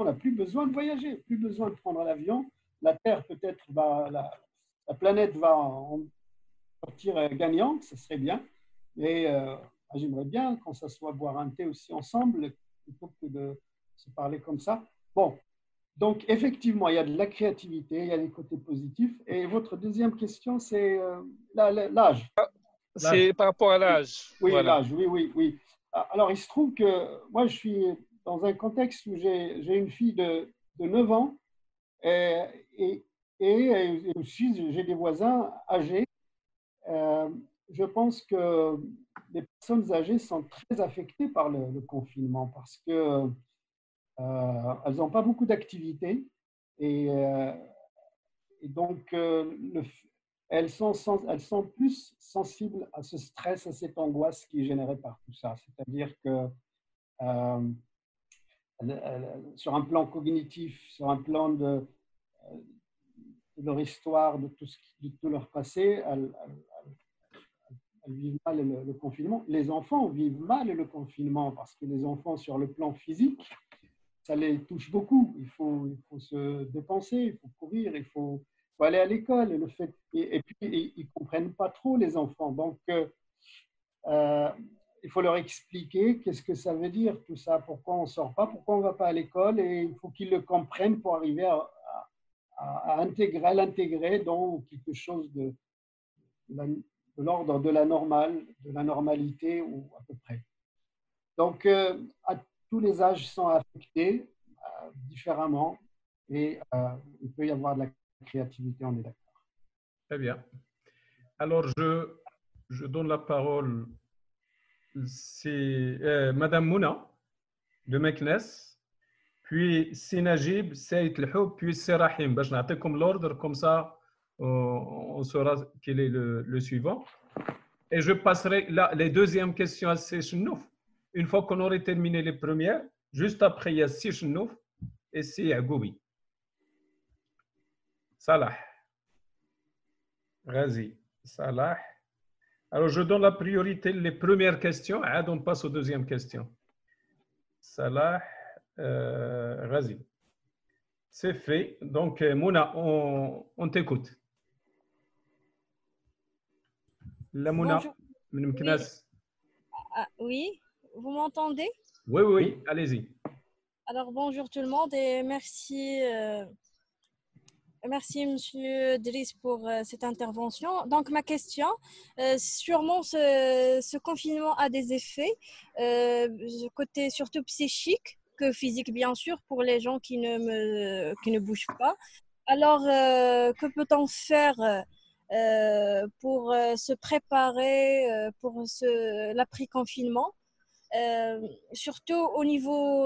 n'a plus besoin de voyager, plus besoin de prendre l'avion. La Terre, peut-être, la planète va en sortir gagnante, ce serait bien. Et j'aimerais bien qu'on s'assoie boire un thé aussi ensemble, plutôt que de se parler comme ça. Bon, donc effectivement, il y a de la créativité, il y a des côtés positifs. Et votre deuxième question, c'est l'âge. C'est par rapport à l'âge. Oui, voilà. l'âge, oui. Alors, il se trouve que moi, je suis dans un contexte où j'ai une fille de 9 ans et aussi j'ai des voisins âgés. Je pense que les personnes âgées sont très affectées par le confinement parce que elles n'ont pas beaucoup d'activités et donc elles sont plus sensibles à ce stress, à cette angoisse qui est générée par tout ça. C'est-à-dire que sur un plan cognitif, sur un plan de leur histoire, de tout leur passé, elles vivent mal le confinement. Les enfants vivent mal le confinement parce que les enfants, sur le plan physique, ça les touche beaucoup. Il faut se dépenser, il faut courir, il faut aller à l'école. Et puis, ils ne comprennent pas trop, les enfants. Donc, il faut leur expliquer qu'est-ce que ça veut dire, tout ça, pourquoi on ne sort pas, pourquoi on ne va pas à l'école. Et il faut qu'ils le comprennent pour arriver à l'intégrer dans quelque chose de l'ordre de la normalité ou à peu près. Donc, tous les âges sont affectés différemment et il peut y avoir de la créativité, on est d'accord. Très bien. Alors, je donne la parole, c'est Madame Mouna de Meknes, puis c'est Najib, c'est Elhoub, puis c'est Rahim. Je vais vous l'ordre, comme ça on saura quel est le suivant. Et je passerai les deuxièmes questions à Sechnouf. Une fois qu'on aurait terminé les premières, juste après, il y a Sechnouf et c'est Agoubi. Salah. Ghazi. Salah. Alors, je donne la priorité les premières questions. On passe aux deuxièmes questions. Salah. Ghazi. C'est fait. Donc, Mouna, on t'écoute. La Mouna. Oui, vous m'entendez? Oui, allez-y. Alors, bonjour tout le monde et merci, Monsieur Driss pour cette intervention. Donc, ma question, sûrement ce confinement a des effets, côté surtout psychique que physique, bien sûr, pour les gens qui ne bougent pas. Alors, que peut-on faire pour se préparer pour l'après-confinement, surtout au niveau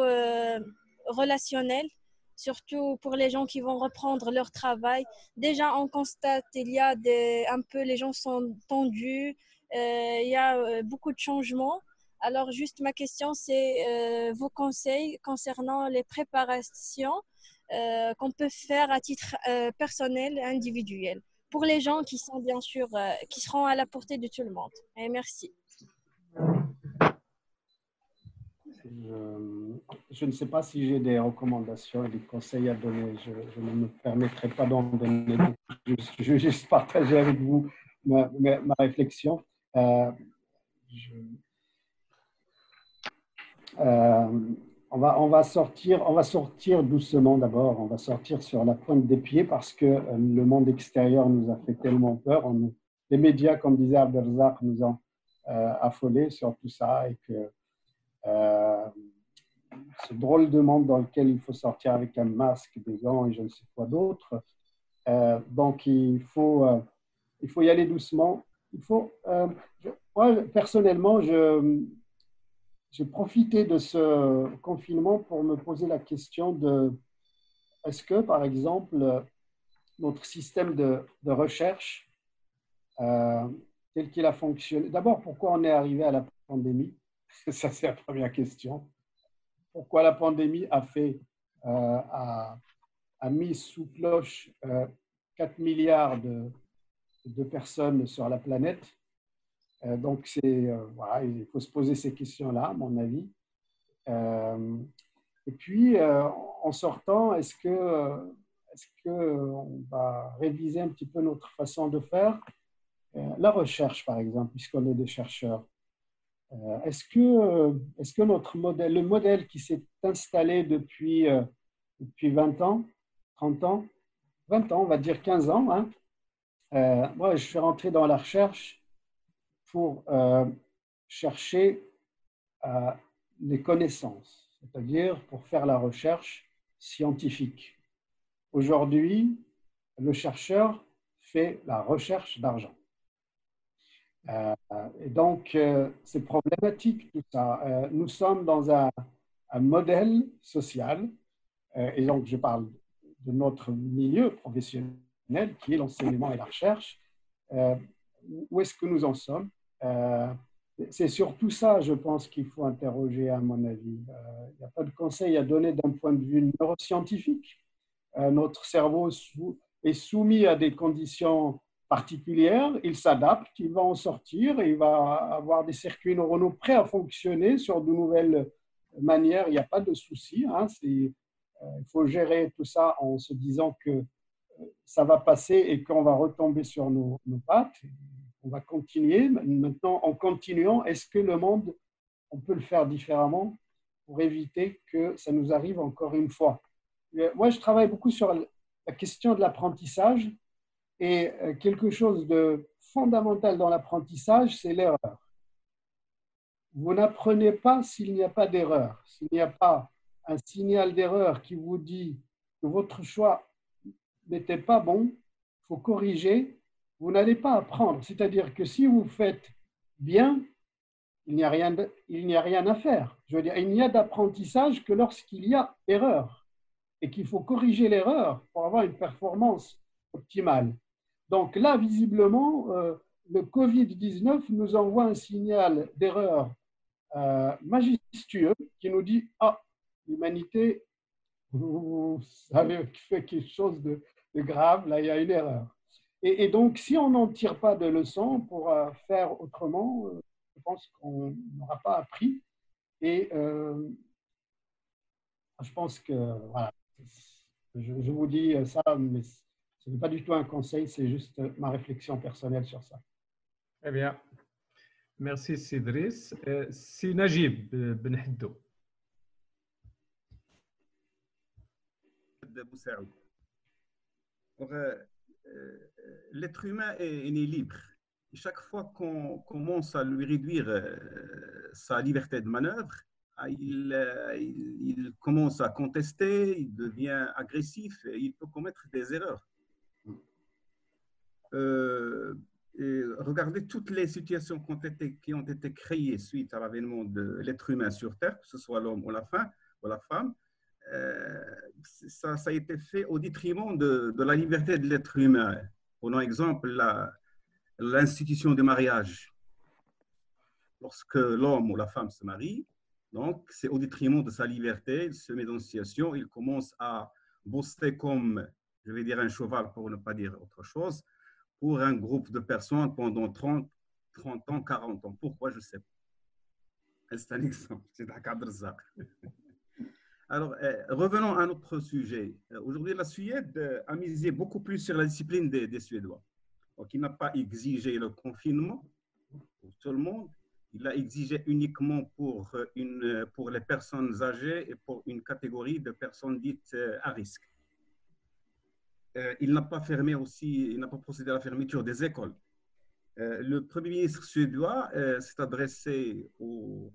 relationnel, surtout pour les gens qui vont reprendre leur travail. Déjà, on constate qu'il y a un peu, les gens sont tendus, il y a beaucoup de changements. Alors, juste ma question, c'est vos conseils concernant les préparations qu'on peut faire à titre personnel, individuel, pour les gens qui sont bien sûr, qui seront à la portée de tout le monde. Et merci. Je ne sais pas si j'ai des recommandations et des conseils à donner. Je ne me permettrai pas d'en donner beaucoup. Je vais juste partager avec vous ma réflexion. On va sortir doucement d'abord. On va sortir sur la pointe des pieds parce que le monde extérieur nous a fait tellement peur. Les médias, comme disait Abdelrazak, nous ont affolés sur tout ça et que ce drôle de monde dans lequel il faut sortir avec un masque, des gants et je ne sais quoi d'autre. Donc, il faut y aller doucement. Moi, personnellement, j'ai profité de ce confinement pour me poser la question de est-ce que, par exemple, notre système de recherche, tel qu'il a fonctionné, d'abord, pourquoi on est arrivé à la pandémie? Ça, c'est la première question. Pourquoi la pandémie a mis sous cloche 4 milliards de personnes sur la planète? Donc, voilà, il faut se poser ces questions-là, à mon avis. Et puis, en sortant, est-ce qu'on va réviser un petit peu notre façon de faire? La recherche, par exemple, puisqu'on est des chercheurs. Est-ce que notre modèle, le modèle qui s'est installé depuis 20 ans, 30 ans, 20 ans, on va dire 15 ans, hein, moi, je suis rentré dans la recherche pour chercher les connaissances, c'est-à-dire pour faire la recherche scientifique. Aujourd'hui, le chercheur fait la recherche d'argent. Et donc, c'est problématique tout ça. Nous sommes dans un modèle social, et donc je parle de notre milieu professionnel qui est l'enseignement et la recherche. Où est-ce que nous en sommes? C'est surtout ça, je pense, qu'il faut interroger, à mon avis. Il n'y a pas de conseil à donner d'un point de vue neuroscientifique. Notre cerveau est soumis à des conditions particulières, il s'adapte, il va en sortir et il va avoir des circuits neuronaux prêts à fonctionner sur de nouvelles manières. Il n'y a pas de souci. Hein, il faut gérer tout ça en se disant que ça va passer et qu'on va retomber sur nos pattes. On va continuer. Maintenant, en continuant, est-ce que le monde, on peut le faire différemment pour éviter que ça nous arrive encore une fois? Moi, je travaille beaucoup sur la question de l'apprentissage et quelque chose de fondamental dans l'apprentissage, c'est l'erreur. Vous n'apprenez pas s'il n'y a pas d'erreur. S'il n'y a pas un signal d'erreur qui vous dit que votre choix n'était pas bon, il faut corriger, vous n'allez pas apprendre. C'est-à-dire que si vous faites bien, il n'y a rien à faire. Je veux dire, il n'y a d'apprentissage que lorsqu'il y a erreur et qu'il faut corriger l'erreur pour avoir une performance optimale. Donc là, visiblement, le Covid-19 nous envoie un signal d'erreur majestueux qui nous dit « Ah, l'humanité, vous avez fait quelque chose de grave, là, il y a une erreur. » Et donc, si on n'en tire pas de leçons pour faire autrement, je pense qu'on n'aura pas appris. Et je pense que, voilà, je vous dis ça, mais ce n'est pas du tout un conseil, c'est juste ma réflexion personnelle sur ça. Très bien. Merci, Sidris. C'est Najib Ben Haddou. L'être humain est né libre. Et chaque fois qu'on commence à lui réduire sa liberté de manœuvre, il commence à contester, il devient agressif, et il peut commettre des erreurs. Et regardez toutes les situations qui ont été créées suite à l'avènement de l'être humain sur Terre, que ce soit l'homme ou la femme, ça a été fait au détriment de la liberté de l'être humain. Prenons exemple l'institution du mariage. Lorsque l'homme ou la femme se marie, donc c'est au détriment de sa liberté, il se met dans une situation, il commence à booster comme, je vais dire un cheval pour ne pas dire autre chose, pour un groupe de personnes pendant 30 ans, 40 ans. Pourquoi? Je ne sais pas. C'est un exemple, c'est un cadre ça. Alors, revenons à notre sujet. Aujourd'hui, la Suède a misé beaucoup plus sur la discipline des Suédois. Donc, il n'a pas exigé le confinement pour tout le monde. Il l'a exigé uniquement pour les personnes âgées et pour une catégorie de personnes dites à risque. Il n'a pas procédé à la fermeture des écoles. Le Premier ministre suédois s'est adressé au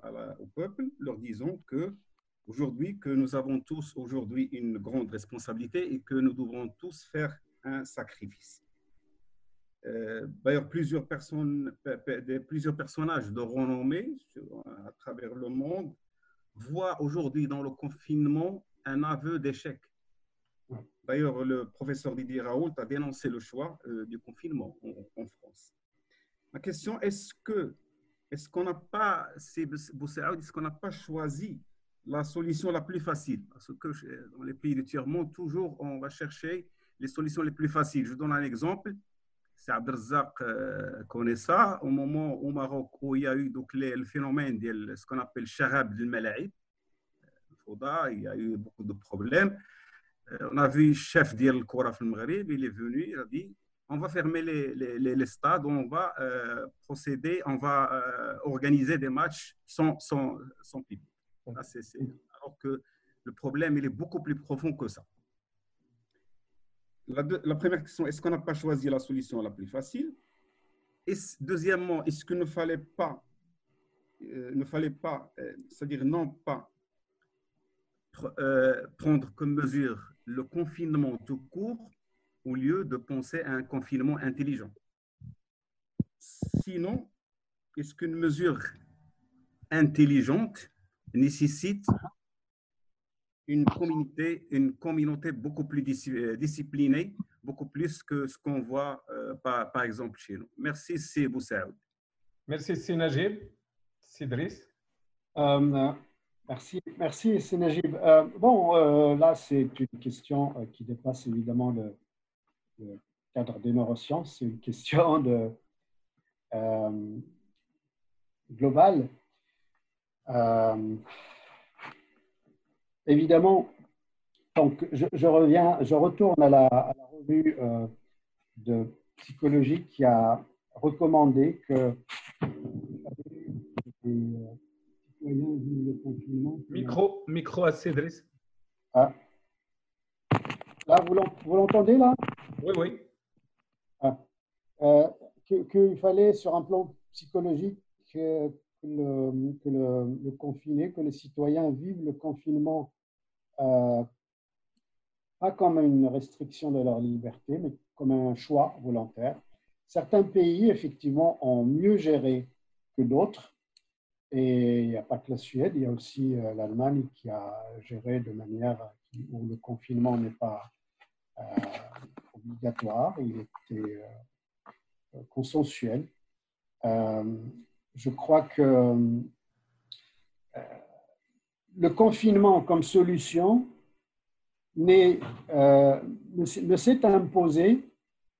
peuple, leur disant qu'aujourd'hui, que nous avons tous aujourd'hui une grande responsabilité et que nous devrons tous faire un sacrifice. D'ailleurs, plusieurs personnages de renommée à travers le monde voient aujourd'hui dans le confinement un aveu d'échec. D'ailleurs, le professeur Didier Raoult a dénoncé le choix du confinement en France. Ma question, est-ce qu'on n'a pas, est-ce qu'on n'a pas choisi la solution la plus facile? Parce que dans les pays du tiers-monde, toujours, on va chercher les solutions les plus faciles. Je donne un exemple. C'est Abdelrazak connaît ça. Au moment au Maroc où il y a eu donc, le phénomène de ce qu'on appelle Charab del Malaïb, il y a eu beaucoup de problèmes. On a vu le chef de Koura au Maghreb, il est venu, il a dit on va fermer les stades, on va procéder, on va organiser des matchs sans public. Là, alors que le problème il est beaucoup plus profond que ça. La première question, est-ce qu'on n'a pas choisi la solution la plus facile? Et deuxièmement, est-ce qu'il ne fallait pas, c'est-à-dire non pas prendre comme mesure le confinement tout court au lieu de penser à un confinement intelligent? Sinon, est-ce qu'une mesure intelligente nécessite une communauté beaucoup plus disciplinée, beaucoup plus que ce qu'on voit par exemple chez nous? Merci, c'est Boussaoud. Merci, c'est Najib. C'est Driss. Merci, c'est Najib. Là, c'est une question qui dépasse évidemment le cadre des neurosciences. C'est une question globale. Évidemment, donc je retourne à la revue de psychologie qui a recommandé que les citoyens vivent le confinement. Micro à Cédric. Ah. Là, vous l'entendez là? Oui. Qu'il fallait, sur un plan psychologique, que le confiné, que les citoyens vivent le confinement pas comme une restriction de leur liberté, mais comme un choix volontaire. Certains pays, effectivement, ont mieux géré que d'autres. Et il n'y a pas que la Suède, il y a aussi l'Allemagne qui a géré de manière où le confinement n'est pas obligatoire, il était consensuel. Je crois que le confinement comme solution ne s'est imposé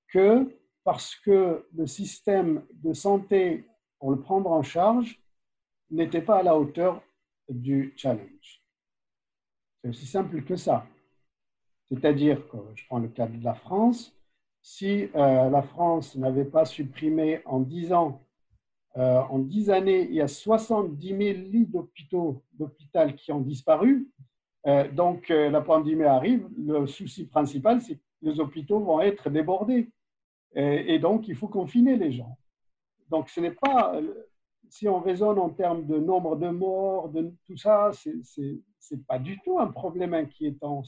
que parce que le système de santé, pour le prendre en charge, n'était pas à la hauteur du challenge. C'est aussi simple que ça. C'est-à-dire que, je prends le cas de la France, si la France n'avait pas supprimé en 10 ans, en 10 années, il y a 70 000 lits d'hôpital qui ont disparu. Donc, la pandémie arrive. Le souci principal, c'est que les hôpitaux vont être débordés. Et donc, il faut confiner les gens. Donc, ce n'est pas, si on raisonne en termes de nombre de morts, de tout ça, c'est pas du tout un problème inquiétant.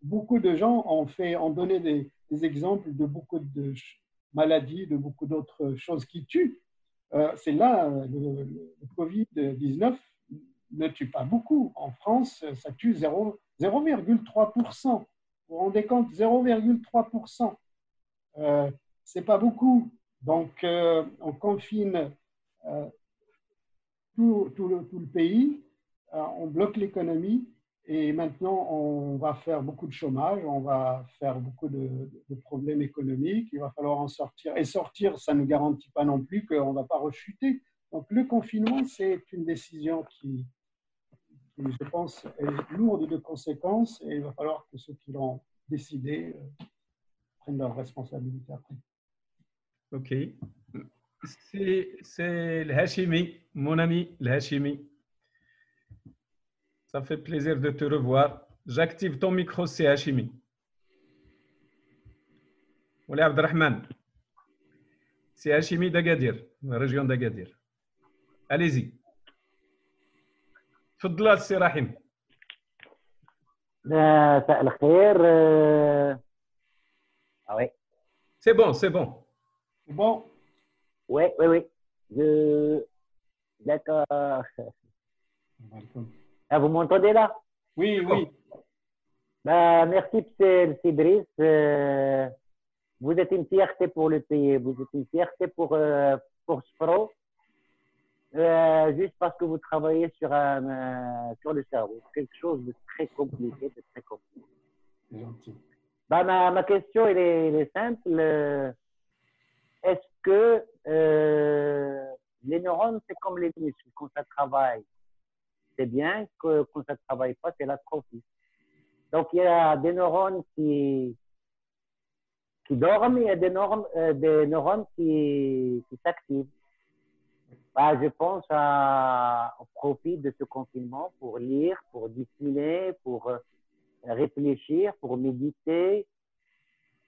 Beaucoup de gens ont donné des exemples de beaucoup de maladies, de beaucoup d'autres choses qui tuent. C'est là, le Covid-19 ne tue pas beaucoup. En France, ça tue 0,3%. Vous vous rendez compte, 0,3%. C'est pas beaucoup. Donc, on confine tout le pays, on bloque l'économie et maintenant, on va faire beaucoup de chômage, on va faire beaucoup de problèmes économiques, il va falloir en sortir. Et sortir, ça ne garantit pas non plus qu'on ne va pas rechuter. Donc, le confinement, c'est une décision qui, je pense, est lourde de conséquences et il va falloir que ceux qui l'ont décidé prennent leurs responsabilités après. OK. C'est le Hachimi, mon ami le Hachimi. Ça fait plaisir de te revoir. J'active ton micro, c'est Hachimi. Oula Abdelrahman. C'est Hachimi d'Agadir, la région d'Agadir. Allez-y. Fadla, c'est Rahim. مساء الخير. Ah oui. C'est bon, c'est bon. C'est bon. Oui. D'accord. Ah, vous m'entendez là? Oui. Bah, merci, Psel Idriss. Vous êtes une fierté pour le pays, vous êtes une fierté pour Spro, juste parce que vous travaillez sur le cerveau. Quelque chose de très compliqué, de très compliqué. C'est gentil. Bah, ma question, elle est simple. Est-ce que les neurones, c'est comme les muscles, quand ça travaille, c'est bien, que quand ça ne travaille pas, c'est l'atrophie. Donc, il y a des neurones qui dorment, il y a des neurones qui s'activent. Bah, je pense au profit de ce confinement pour lire, pour dessiner, pour réfléchir, pour méditer.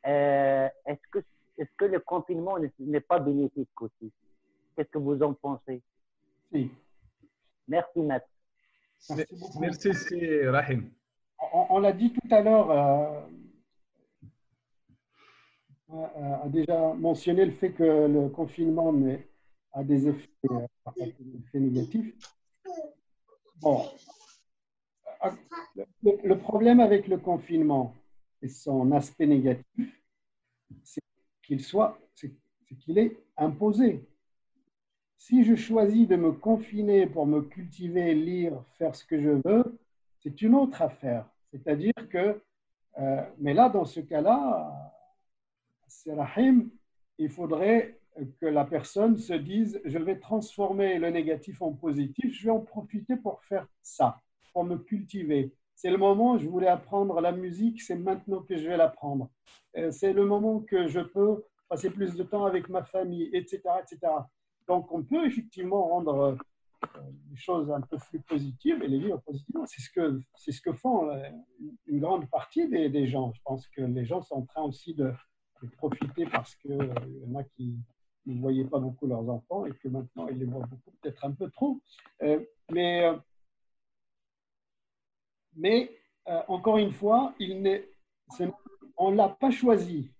Est-ce que le confinement n'est pas bénéfique aussi? Qu'est-ce que vous en pensez? Si. Merci, Maître. Merci beaucoup. Merci, c'est Rahim. On l'a dit tout à l'heure, a déjà mentionné le fait que le confinement a des effets négatifs. Bon, le problème avec le confinement et son aspect négatif, c'est qu'il est imposé. Si je choisis de me confiner pour me cultiver, lire, faire ce que je veux, c'est une autre affaire. C'est-à-dire que, mais là, dans ce cas-là, c'est Rahim, il faudrait que la personne se dise, je vais transformer le négatif en positif, je vais en profiter pour faire ça, pour me cultiver. C'est le moment, je voulais apprendre la musique, c'est maintenant que je vais l'apprendre. C'est le moment que je peux passer plus de temps avec ma famille, etc., etc. Donc, on peut effectivement rendre les choses un peu plus positives et les vivre positivement. C'est ce que font une grande partie des gens. Je pense que les gens sont en train aussi de profiter parce qu'il y en a qui ne voyaient pas beaucoup leurs enfants et que maintenant ils les voient beaucoup, peut-être un peu trop. Mais encore une fois, on ne l'a pas choisi.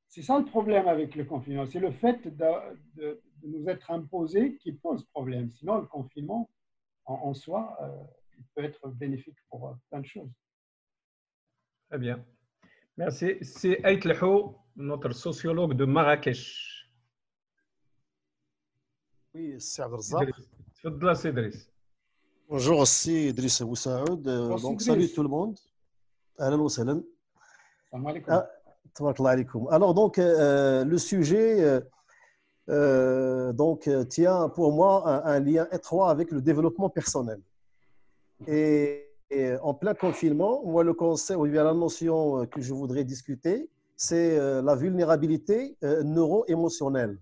C'est ça le problème avec le confinement. C'est le fait de nous être imposé qui pose problème. Sinon, le confinement, en soi, il peut être bénéfique pour plein de choses. Très bien. Merci. C'est Aït Lehou, notre sociologue de Marrakech. Oui, c'est Abdelrazak. Tfadla, c'est Idriss. Bonjour, c'est Idriss Abou Saoud. Donc, salut tout le monde. Ahlan wa sahlan. Salam alaikum. Tabarakallah alaikum. Alors, donc, le sujet tient pour moi un lien étroit avec le développement personnel. Et en plein confinement, moi, le concept, ou bien la notion que je voudrais discuter, c'est la vulnérabilité neuro-émotionnelle.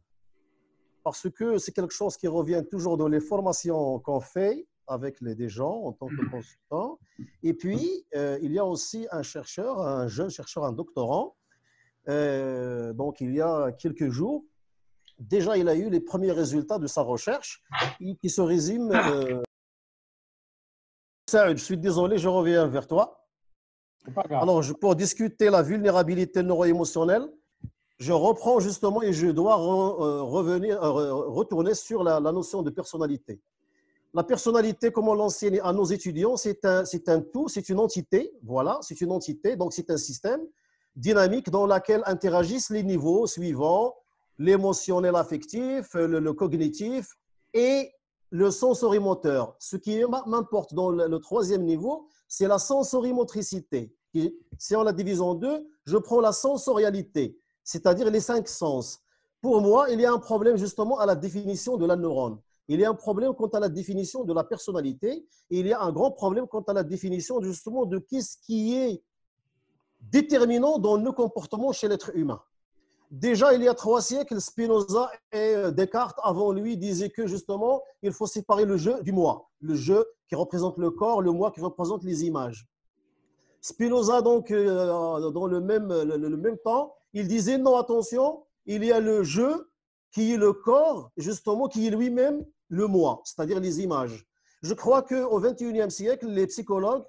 Parce que c'est quelque chose qui revient toujours dans les formations qu'on fait avec des gens en tant que consultants. Et puis, il y a aussi un chercheur, un jeune chercheur, un doctorant. Donc, il y a quelques jours, déjà, il a eu les premiers résultats de sa recherche qui se résument. Saïd, je suis désolé, je reviens vers toi. Alors, pour discuter la vulnérabilité neuro-émotionnelle, je reprends justement et je dois retourner sur la notion de personnalité. La personnalité, comme on l'enseigne à nos étudiants, c'est un tout, c'est une entité. Voilà, c'est une entité, donc c'est un système dynamique dans lequel interagissent les niveaux suivants, l'émotionnel affectif, le cognitif et le sensorimoteur. Ce qui m'importe dans le troisième niveau, c'est la sensorimotricité. Si on la divise en deux, je prends la sensorialité, c'est-à-dire les 5 sens. Pour moi, il y a un problème justement à la définition de la neurone. Il y a un problème quant à la définition de la personnalité et il y a un grand problème quant à la définition justement de ce qui est déterminant dans le comportement chez l'être humain. Déjà, il y a 3 siècles, Spinoza et Descartes, avant lui, disaient que justement, il faut séparer le je du moi. Le je qui représente le corps, le moi qui représente les images. Spinoza, donc, dans le même temps, il disait non, attention, il y a le je qui est le corps, justement, qui est lui-même le moi, c'est-à-dire les images. Je crois qu'au XXIe siècle, les psychologues,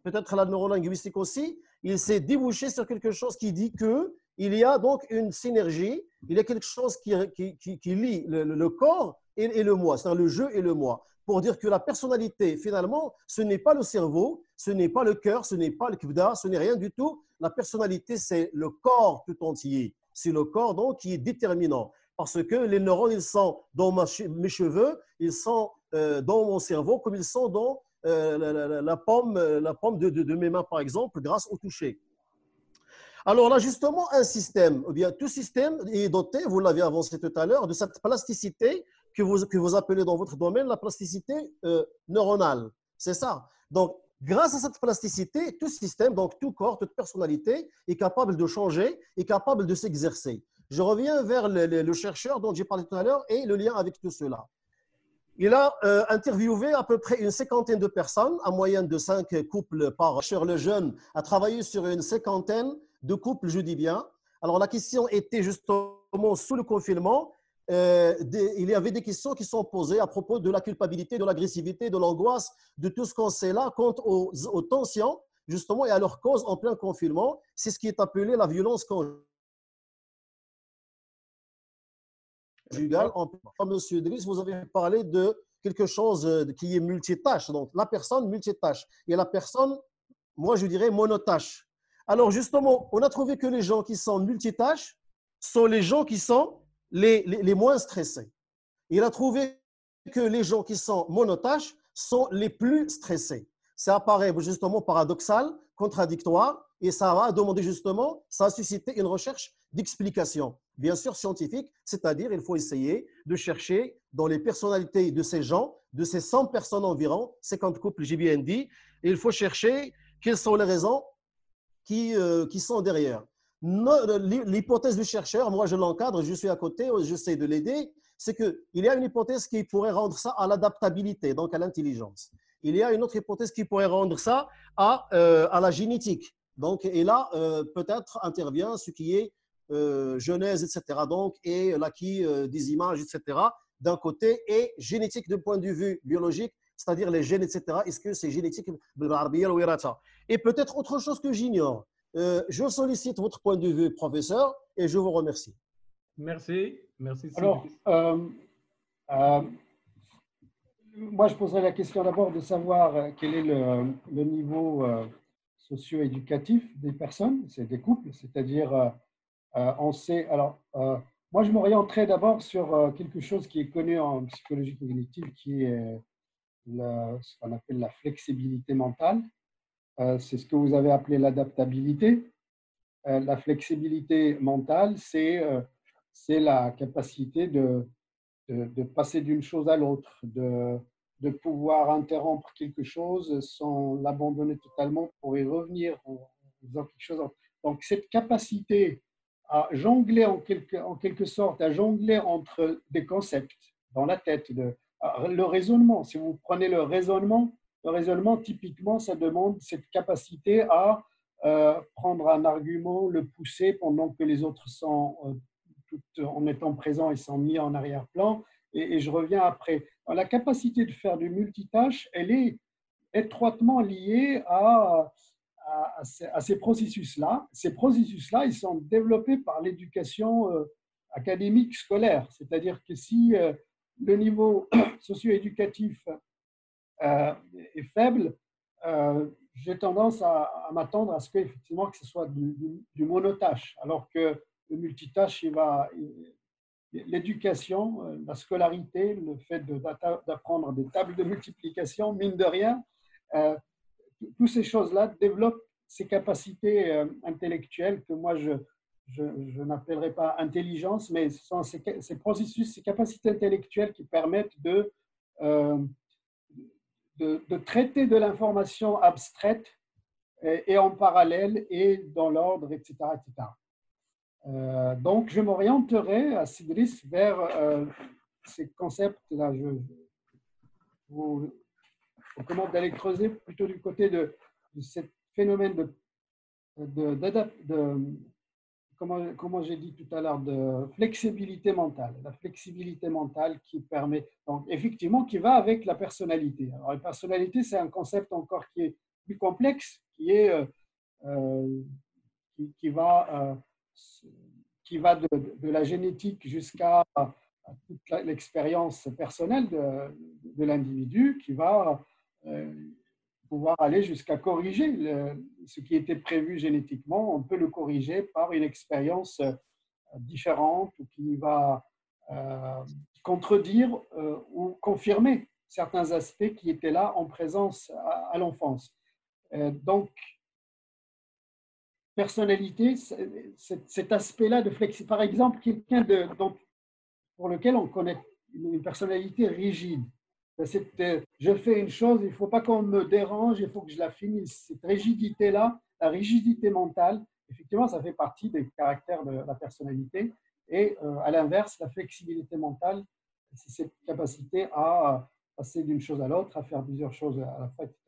peut-être la neurolinguistique aussi, il s'est débouché sur quelque chose qui dit qu'il y a donc une synergie, il y a quelque chose qui lie le corps et le moi, c'est-à-dire le je et le moi. pour dire que la personnalité, finalement, ce n'est pas le cerveau, ce n'est pas le cœur, ce n'est pas le kibda, ce n'est rien du tout. La personnalité, c'est le corps tout entier. C'est le corps donc qui est déterminant. Parce que les neurones, ils sont dans mes cheveux, ils sont dans mon cerveau, comme ils sont dans la paume de mes mains, par exemple, grâce au toucher. Alors là, justement, un système, ou bien tout système est doté, vous l'avez avancé tout à l'heure, de cette plasticité que vous appelez dans votre domaine la plasticité neuronale. C'est ça. Donc, grâce à cette plasticité, tout système, donc tout corps, toute personnalité est capable de changer, est capable de s'exercer. Je reviens vers le chercheur dont j'ai parlé tout à l'heure et le lien avec tout cela. Il a interviewé à peu près une cinquantaine de personnes, en moyenne de 5 couples par chercheur. Le jeune a travaillé sur une cinquantaine de couples, je dis bien. Alors, la question était justement sous le confinement. Il y avait des questions qui sont posées à propos de la culpabilité, de l'agressivité, de l'angoisse, de tout ce qu'on sait là, quant aux tensions, justement, et à leur cause en plein confinement. C'est ce qui est appelé la violence conjugale. Monsieur Driss, vous avez parlé de quelque chose qui est multitâche. Donc, la personne multitâche et la personne, moi, je dirais monotâche. Alors, justement, on a trouvé que les gens qui sont multitâches sont les gens qui sont les moins stressés. Il a trouvé que les gens qui sont monotâches sont les plus stressés. Ça apparaît justement paradoxal, contradictoire, et ça va demander justement, ça a suscité une recherche d'explication, bien sûr scientifique, c'est-à-dire il faut essayer de chercher dans les personnalités de ces gens, de ces 100 personnes environ, 50 couples, j'ai bien dit, et il faut chercher quelles sont les raisons qui sont derrière. L'hypothèse du chercheur, moi je l'encadre, je suis à côté, j'essaie de l'aider, c'est qu'il y a une hypothèse qui pourrait rendre ça à l'adaptabilité, donc à l'intelligence. Il y a une autre hypothèse qui pourrait rendre ça à la génétique. Donc, et là, peut-être intervient ce qui est genèse, etc. Donc, et l'acquis des images, etc. d'un côté, et génétique d'un point de vue biologique, c'est-à-dire les gènes, etc. Est-ce que c'est génétique? Et peut-être autre chose que j'ignore. Je sollicite votre point de vue, professeur, et je vous remercie. Merci. Merci. Alors, moi, je poserais la question d'abord de savoir quel est le niveau socio-éducatif des personnes, c'est des couples, c'est-à-dire, on sait. Alors, moi, je m'orienterai d'abord sur quelque chose qui est connu en psychologie cognitive, qui est ce qu'on appelle la flexibilité mentale. C'est ce que vous avez appelé l'adaptabilité. La flexibilité mentale, c'est la capacité de passer d'une chose à l'autre, de pouvoir interrompre quelque chose sans l'abandonner totalement pour y revenir en faisant quelque chose. Donc, cette capacité à jongler en quelque sorte, à jongler entre des concepts dans la tête, le raisonnement. Si vous prenez le raisonnement, typiquement, ça demande cette capacité à prendre un argument, le pousser pendant que les autres sont, tout en étant présents, ils sont mis en arrière-plan, et je reviens après. Alors, la capacité de faire du multitâche, elle est étroitement liée à ces processus-là. Ces processus-là, ils sont développés par l'éducation académique scolaire, c'est-à-dire que si le niveau socio-éducatif est faible, j'ai tendance à m'attendre à ce que ce soit du monotâche, alors que le multitâche, l'éducation, la scolarité, le fait d'apprendre des tables de multiplication, mine de rien, toutes ces choses-là développent ces capacités intellectuelles que moi je n'appellerai pas intelligence, mais ce sont ces processus, ces capacités intellectuelles qui permettent de traiter de l'information abstraite et en parallèle et dans l'ordre, etc. etc. Donc, je m'orienterai à Sidris vers ces concepts-là. Je vous recommande d'aller creuser plutôt du côté de ce phénomène comment j'ai dit tout à l'heure, de flexibilité mentale. La flexibilité mentale qui permet, donc effectivement, qui va avec la personnalité. Alors, la personnalité, c'est un concept encore qui est plus complexe, qui va de la génétique jusqu'à toute l'expérience personnelle de l'individu qui va pouvoir aller jusqu'à corriger ce qui était prévu génétiquement. On peut le corriger par une expérience différente ou qui va contredire ou confirmer certains aspects qui étaient là en présence à l'enfance. Donc, personnalité, cet aspect-là de flexibilité. Par exemple, quelqu'un pour lequel on connaît une personnalité rigide. Je fais une chose, il ne faut pas qu'on me dérange, il faut que je la finisse. Cette rigidité-là, la rigidité mentale, effectivement, ça fait partie des caractères de la personnalité. Et à l'inverse, la flexibilité mentale, c'est cette capacité à passer d'une chose à l'autre, à faire plusieurs choses à la fois, etc.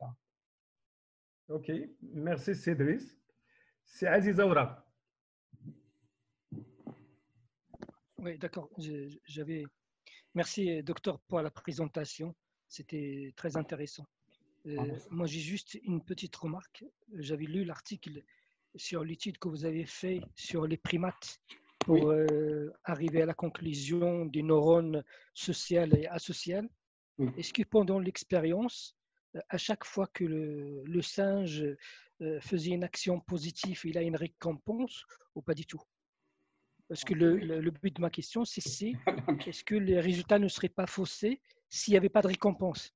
OK, merci Cédric. C'est Aziz Aoura. Oui, d'accord. Merci, docteur, pour la présentation. C'était très intéressant. Moi, j'ai juste une petite remarque. J'avais lu l'article sur l'étude que vous avez fait sur les primates pour arriver à la conclusion des neurones sociales et asociales. Oui. Est-ce que pendant l'expérience, à chaque fois que le singe faisait une action positive, il a une récompense ou pas du tout? Parce que le but de ma question, c'est est-ce que les résultats ne seraient pas faussés s'il n'y avait pas de récompense?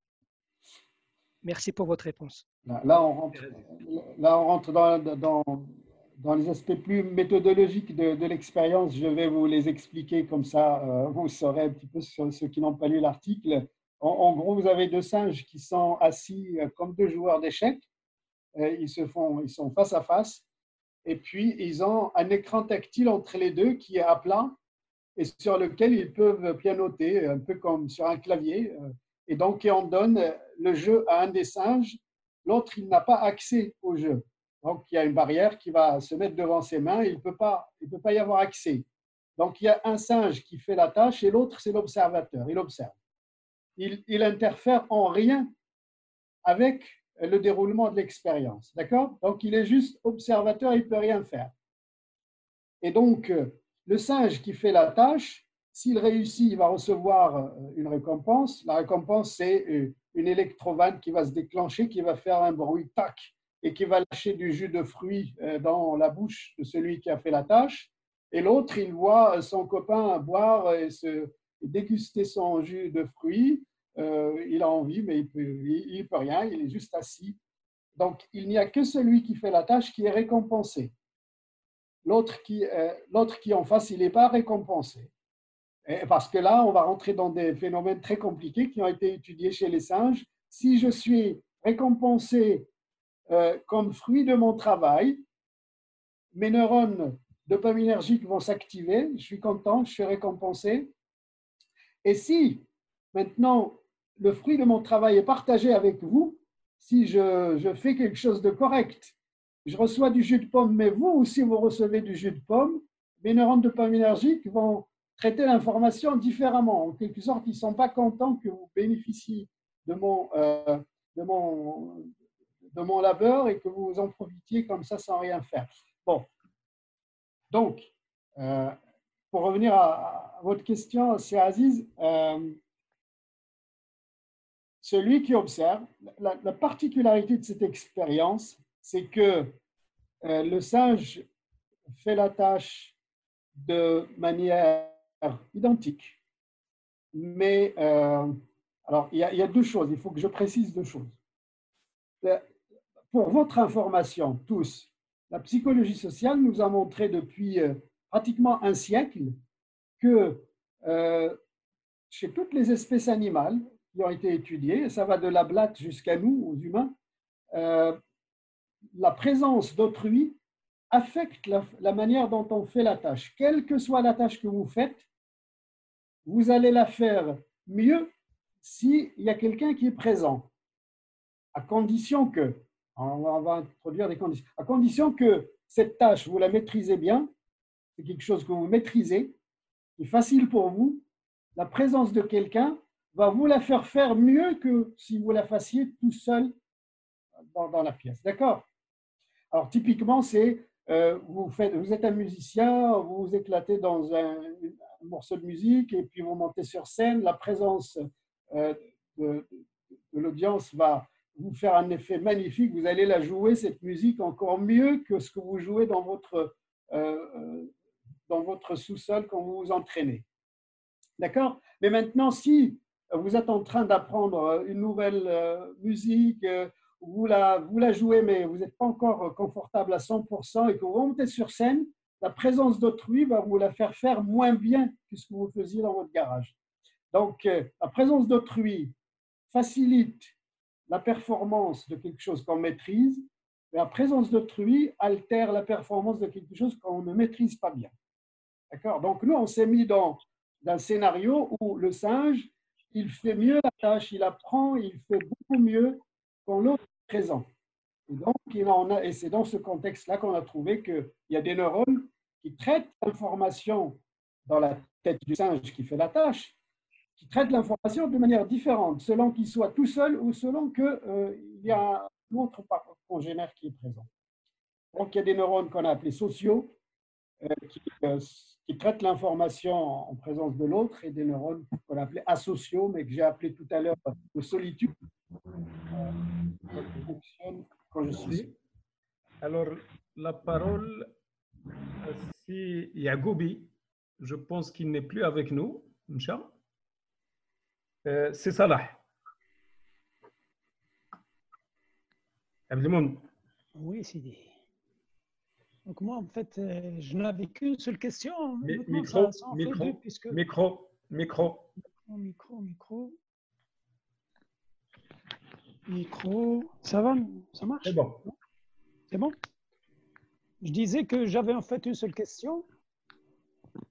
Merci pour votre réponse. Là, on rentre dans les aspects plus méthodologiques de l'expérience. Je vais vous les expliquer comme ça, vous saurez un petit peu sur ceux qui n'ont pas lu l'article. En gros, vous avez deux singes qui sont assis comme deux joueurs d'échecs. Ils sont face à face. Et puis, ils ont un écran tactile entre les deux qui est à plat et sur lequel ils peuvent pianoter, un peu comme sur un clavier. Et donc, on donne le jeu à un des singes. L'autre, il n'a pas accès au jeu. Donc, il y a une barrière qui va se mettre devant ses mains. Il ne peut pas y avoir accès. Donc, il y a un singe qui fait la tâche et l'autre, c'est l'observateur. Il observe. Il interfère en rien avec le déroulement de l'expérience. D'accord? Donc, il est juste observateur, il ne peut rien faire. Et donc, le singe qui fait la tâche, s'il réussit, il va recevoir une récompense. La récompense, c'est une électrovanne qui va se déclencher, qui va faire un bruit tac et qui va lâcher du jus de fruits dans la bouche de celui qui a fait la tâche. Et l'autre, il voit son copain boire et déguster son jus de fruits. Il a envie, mais il peut rien, il est juste assis. Donc, il n'y a que celui qui fait la tâche qui est récompensé. L'autre qui en face, il n'est pas récompensé. Parce que là, on va rentrer dans des phénomènes très compliqués qui ont été étudiés chez les singes. Si je suis récompensé comme fruit de mon travail, mes neurones dopaminergiques vont s'activer, je suis content, je suis récompensé. Et si maintenant le fruit de mon travail est partagé avec vous, si je fais quelque chose de correct, je reçois du jus de pomme, mais vous aussi vous recevez du jus de pomme, mes neurones dopaminergiques vont traiter l'information différemment. En quelque sorte, ils ne sont pas contents que vous bénéficiez de mon labeur et que vous en profitiez comme ça sans rien faire. Bon, donc, pour revenir à votre question, c'est Aziz, celui qui observe, la particularité de cette expérience, c'est que le singe fait la tâche de manière identique. Mais, alors, il y a deux choses, il faut que je précise deux choses. Pour votre information, tous, la psychologie sociale nous a montré depuis pratiquement un siècle que chez toutes les espèces animales qui ont été étudiées, ça va de la blatte jusqu'à nous, aux humains, la présence d'autrui affecte la manière dont on fait la tâche. Quelle que soit la tâche que vous faites, vous allez la faire mieux s'il y a quelqu'un qui est présent, à condition que, on va introduire des conditions, à condition que cette tâche, vous la maîtrisez bien, c'est quelque chose que vous maîtrisez, qui est facile pour vous, la présence de quelqu'un va vous la faire mieux que si vous la fassiez tout seul dans la pièce. D'accord? Alors, typiquement, c'est vous êtes un musicien, vous vous éclatez dans morceau de musique et puis vous montez sur scène. La présence de l'audience va vous faire un effet magnifique. Vous allez la jouer, cette musique, encore mieux que ce que vous jouez dans votre sous-sol quand vous vous entraînez. D'accord? Mais maintenant, si vous êtes en train d'apprendre une nouvelle musique, vous la jouez, mais vous n'êtes pas encore confortable à 100% et que vous montez sur scène, la présence d'autrui va vous la faire moins bien que ce que vous faisiez dans votre garage. Donc, la présence d'autrui facilite la performance de quelque chose qu'on maîtrise, et la présence d'autrui altère la performance de quelque chose qu'on ne maîtrise pas bien. D'accord? Donc, nous, on s'est mis dans un scénario où le singe, il fait mieux la tâche, il apprend, il fait beaucoup mieux quand l'autre est présent. Et donc, et c'est dans ce contexte-là qu'on a trouvé qu'il y a des neurones qui traitent l'information dans la tête du singe qui fait la tâche, qui traitent l'information de manière différente, selon qu'il soit tout seul ou selon qu'il y a un autre congénère qui est présent. Donc, il y a des neurones qu'on a appelés sociaux, qui traitent l'information en présence de l'autre, et des neurones qu'on a appelés asociaux, mais que j'ai appelé tout à l'heure de solitude, qui fonctionnent quand je suis seul. Alors, la parole, c'est Yagoubi. Je pense qu'il n'est plus avec nous, Inch'Allah. C'est Salah. Abdelmoun. Oui, Sidi. Donc moi, en fait, je n'avais qu'une seule question. Micro. Ça va? Ça marche? C'est bon. C'est bon? Je disais que j'avais en fait une seule question.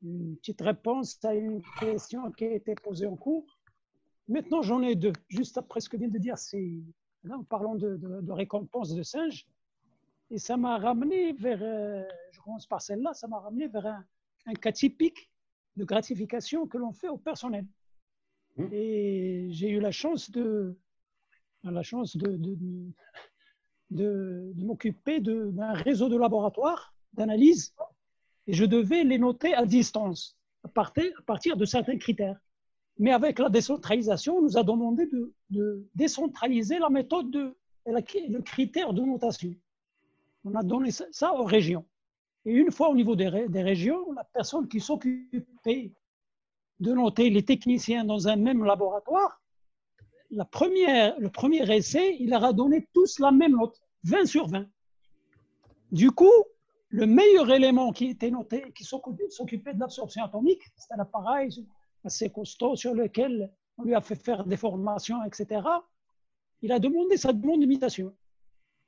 Une petite réponse à une question qui a été posée en cours. Maintenant, j'en ai deux. Juste après ce que vient de dire, là, en parlant de récompense de singe. Et ça m'a ramené vers, je commence par celle-là, ça m'a ramené vers un cas typique de gratification que l'on fait au personnel. Et j'ai eu la chance de m'occuper d'un réseau de laboratoires d'analyse et je devais les noter à distance, à partir de certains critères. Mais avec la décentralisation, on nous a demandé de décentraliser la méthode le critère de notation. On a donné ça aux régions. Et une fois au niveau des régions, la personne qui s'occupait de noter les techniciens dans un même laboratoire, le premier essai, il leur a donné tous la même note, 20 sur 20. Du coup, le meilleur élément qui était noté, qui s'occupait de l'absorption atomique, c'était un appareil assez costaud sur lequel on lui a fait faire des formations, etc. Il a demandé sa demande d'imitation.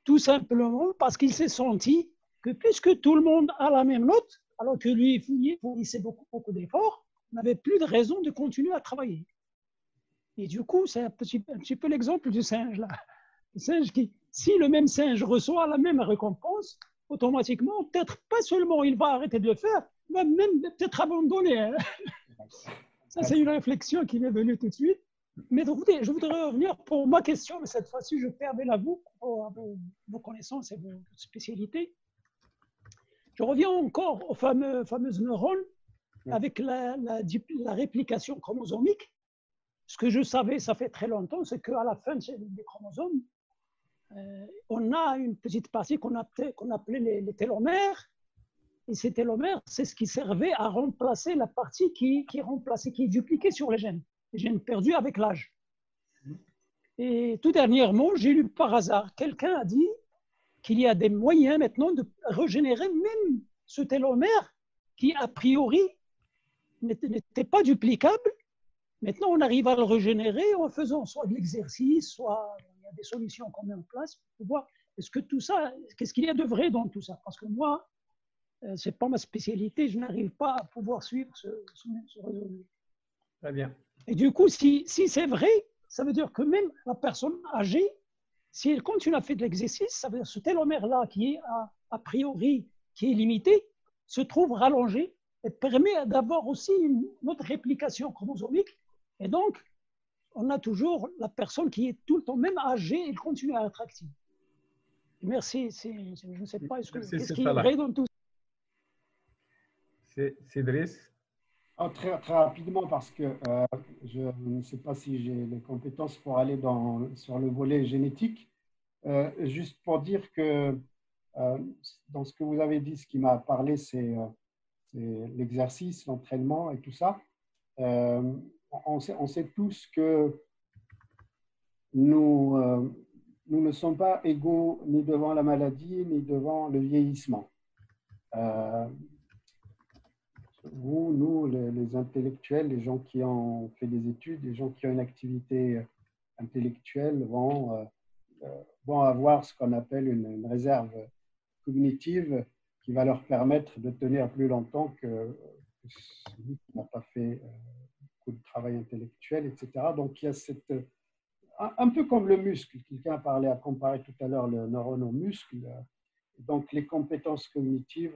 Tout simplement parce qu'il s'est senti que puisque tout le monde a la même note, alors que lui fournissait beaucoup d'efforts, on n'avait plus de raison de continuer à travailler. Et du coup, c'est un petit peu l'exemple du singe là. Le singe qui, si le même singe reçoit la même récompense, automatiquement, peut-être pas seulement il va arrêter de le faire, il va même peut-être abandonner. Hein. Ça, c'est une réflexion qui m'est venue tout de suite. Mais donc, je voudrais revenir pour ma question, mais cette fois-ci, je fais appel à vous pour vos connaissances et vos spécialités. Je reviens encore aux fameuses neurones avec la réplication chromosomique. Ce que je savais, ça fait très longtemps, c'est qu'à la fin des chromosomes, on a une petite partie qu'on appelait les télomères. Et ces télomères, c'est ce qui servait à remplacer la partie qui est dupliquée sur les gènes perdus avec l'âge. Et tout dernièrement, j'ai lu par hasard, quelqu'un a dit qu'il y a des moyens maintenant de régénérer même ce télomère qui, a priori, n'était pas duplicable. Maintenant, on arrive à le régénérer en faisant soit de l'exercice, soit il y a des solutions qu'on met en place pour voir est-ce que tout ça, qu'est-ce qu'il y a de vrai dans tout ça? Parce que moi, ce n'est pas ma spécialité, je n'arrive pas à pouvoir suivre ce raisonnement. Très bien. Et du coup, si c'est vrai, ça veut dire que même la personne âgée, si elle continue à faire de l'exercice, ça veut dire que ce télomère-là, qui est a priori qui est limité, se trouve rallongé et permet d'avoir aussi une autre réplication chromosomique. Et donc, on a toujours la personne qui est tout le temps même âgée et continue à être active. Merci. Je ne sais pas, qu'est-ce qui est vrai dans tout ça? C'est Driss. Très, très rapidement, parce que je ne sais pas si j'ai les compétences pour aller sur le volet génétique. Juste pour dire que dans ce que vous avez dit, ce qui m'a parlé, c'est l'exercice, l'entraînement et tout ça. On sait tous que nous ne sommes pas égaux ni devant la maladie, ni devant le vieillissement. Vous, nous, les intellectuels, les gens qui ont fait des études, les gens qui ont une activité intellectuelle vont avoir ce qu'on appelle une réserve cognitive qui va leur permettre de tenir plus longtemps que celui qui n'a pas fait beaucoup de travail intellectuel, etc. Donc, il y a un peu comme le muscle. Quelqu'un a comparé tout à l'heure le neurone au muscle. Donc, les compétences cognitives,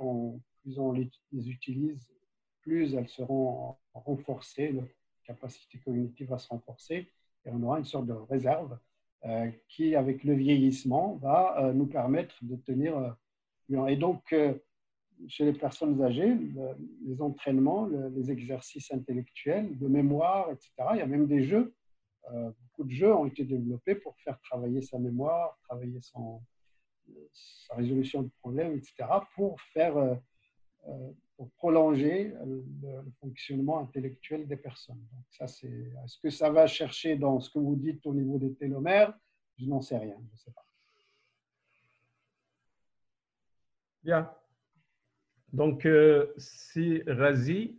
plus on les utilise, plus elles seront renforcées, la capacité cognitive va se renforcer et on aura une sorte de réserve qui, avec le vieillissement, va nous permettre de tenir. Et donc, chez les personnes âgées, les entraînements, les exercices intellectuels, de mémoire, etc., il y a même des jeux. Beaucoup de jeux ont été développés pour faire travailler sa mémoire, travailler sa résolution de problèmes, etc., pour prolonger le fonctionnement intellectuel des personnes. Donc ça, est-ce que ça va chercher dans ce que vous dites au niveau des télomères? Je n'en sais rien, je ne sais pas. Bien. Donc, si Razi,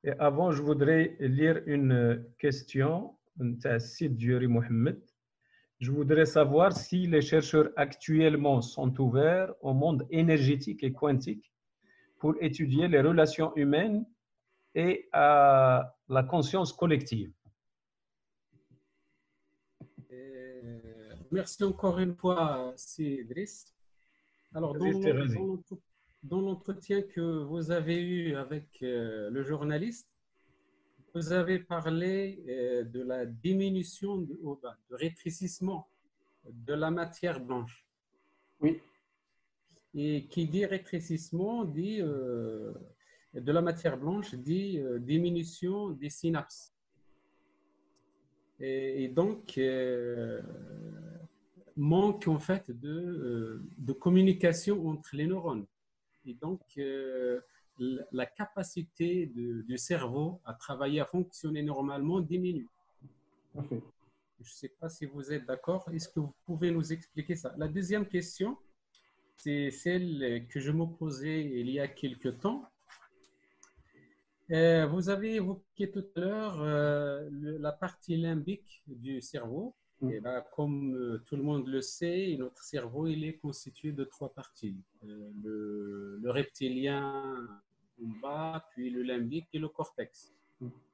et avant, je voudrais lire une question de Sid Djuri Mohamed. Je voudrais savoir si les chercheurs actuellement sont ouverts au monde énergétique et quantique pour étudier les relations humaines et à la conscience collective. Merci encore une fois, Idriss. Alors, dans l'entretien que vous avez eu avec le journaliste, vous avez parlé de la diminution, de rétrécissement de la matière blanche. Oui. Et qui dit rétrécissement dit de la matière blanche dit diminution des synapses. Et donc, manque en fait de communication entre les neurones. Et donc, la capacité du cerveau à travailler, à fonctionner normalement diminue. Okay. Je ne sais pas si vous êtes d'accord. Est-ce que vous pouvez nous expliquer ça? La deuxième question, c'est celle que je me posais il y a quelque temps. Vous avez évoqué tout à l'heure la partie limbique du cerveau. Et ben, comme tout le monde le sait, notre cerveau il est constitué de 3 parties. Le reptilien en bas, puis le limbique et le cortex.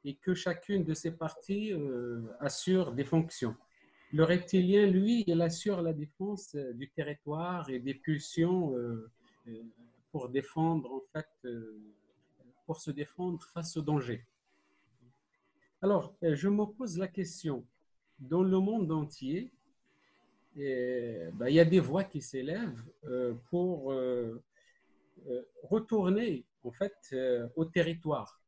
Et que chacune de ces parties assure des fonctions. Le reptilien, lui, il assure la défense du territoire et des pulsions pour défendre, en fait, pour se défendre face au danger. Alors, je me pose la question, dans le monde entier, il y a des voix qui s'élèvent pour retourner, en fait, au territoire.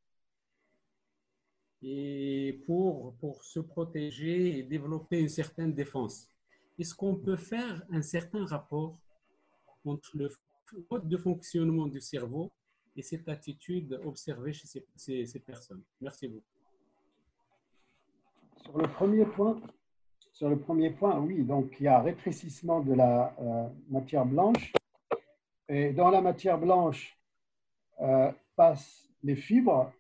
Et pour se protéger et développer une certaine défense. Est-ce qu'on peut faire un certain rapport entre le mode de fonctionnement du cerveau et cette attitude observée chez ces personnes? Merci beaucoup. Sur le premier point, oui, donc il y a rétrécissement de la matière blanche. Et dans la matière blanche passent les fibres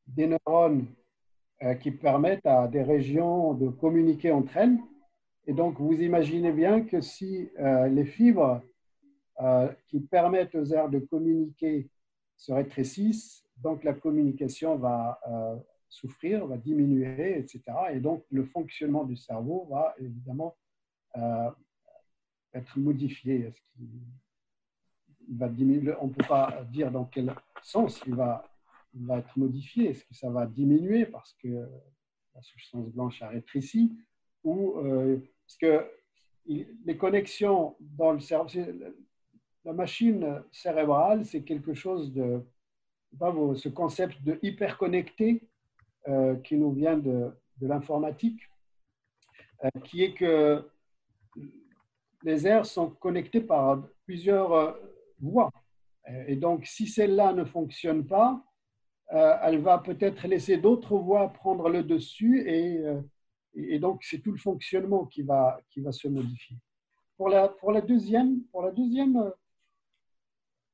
des neurones qui permettent à des régions de communiquer entre elles. Et donc, vous imaginez bien que si les fibres qui permettent aux aires de communiquer se rétrécissent, donc la communication va souffrir, va diminuer, etc. Et donc, le fonctionnement du cerveau va évidemment être modifié. Va diminuer, on ne peut pas dire dans quel sens il va être modifié. Est-ce que ça va diminuer parce que la substance blanche a rétréci ou parce que les connexions dans le cerveau, la machine cérébrale, c'est quelque chose ce concept de hyperconnecté qui nous vient de l'informatique, qui est que les aires sont connectées par plusieurs voies. Et donc, si celle-là ne fonctionne pas, elle va peut-être laisser d'autres voies prendre le dessus et donc c'est tout le fonctionnement qui va se modifier. Pour la deuxième,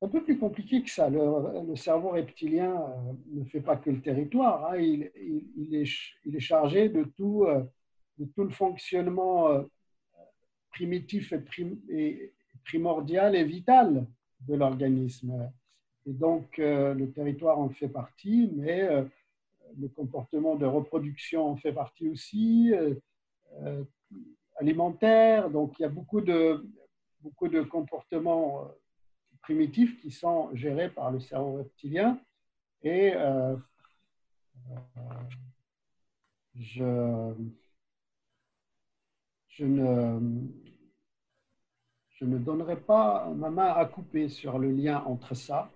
un peu plus compliqué que ça. Le cerveau reptilien ne fait pas que le territoire. Hein. Il est chargé de tout le fonctionnement primitif et primordial et vital de l'organisme. Et donc, le territoire en fait partie, mais le comportement de reproduction en fait partie aussi, alimentaire. Donc, il y a beaucoup de comportements primitifs qui sont gérés par le cerveau reptilien. Et je ne donnerai pas ma main à couper sur le lien entre ça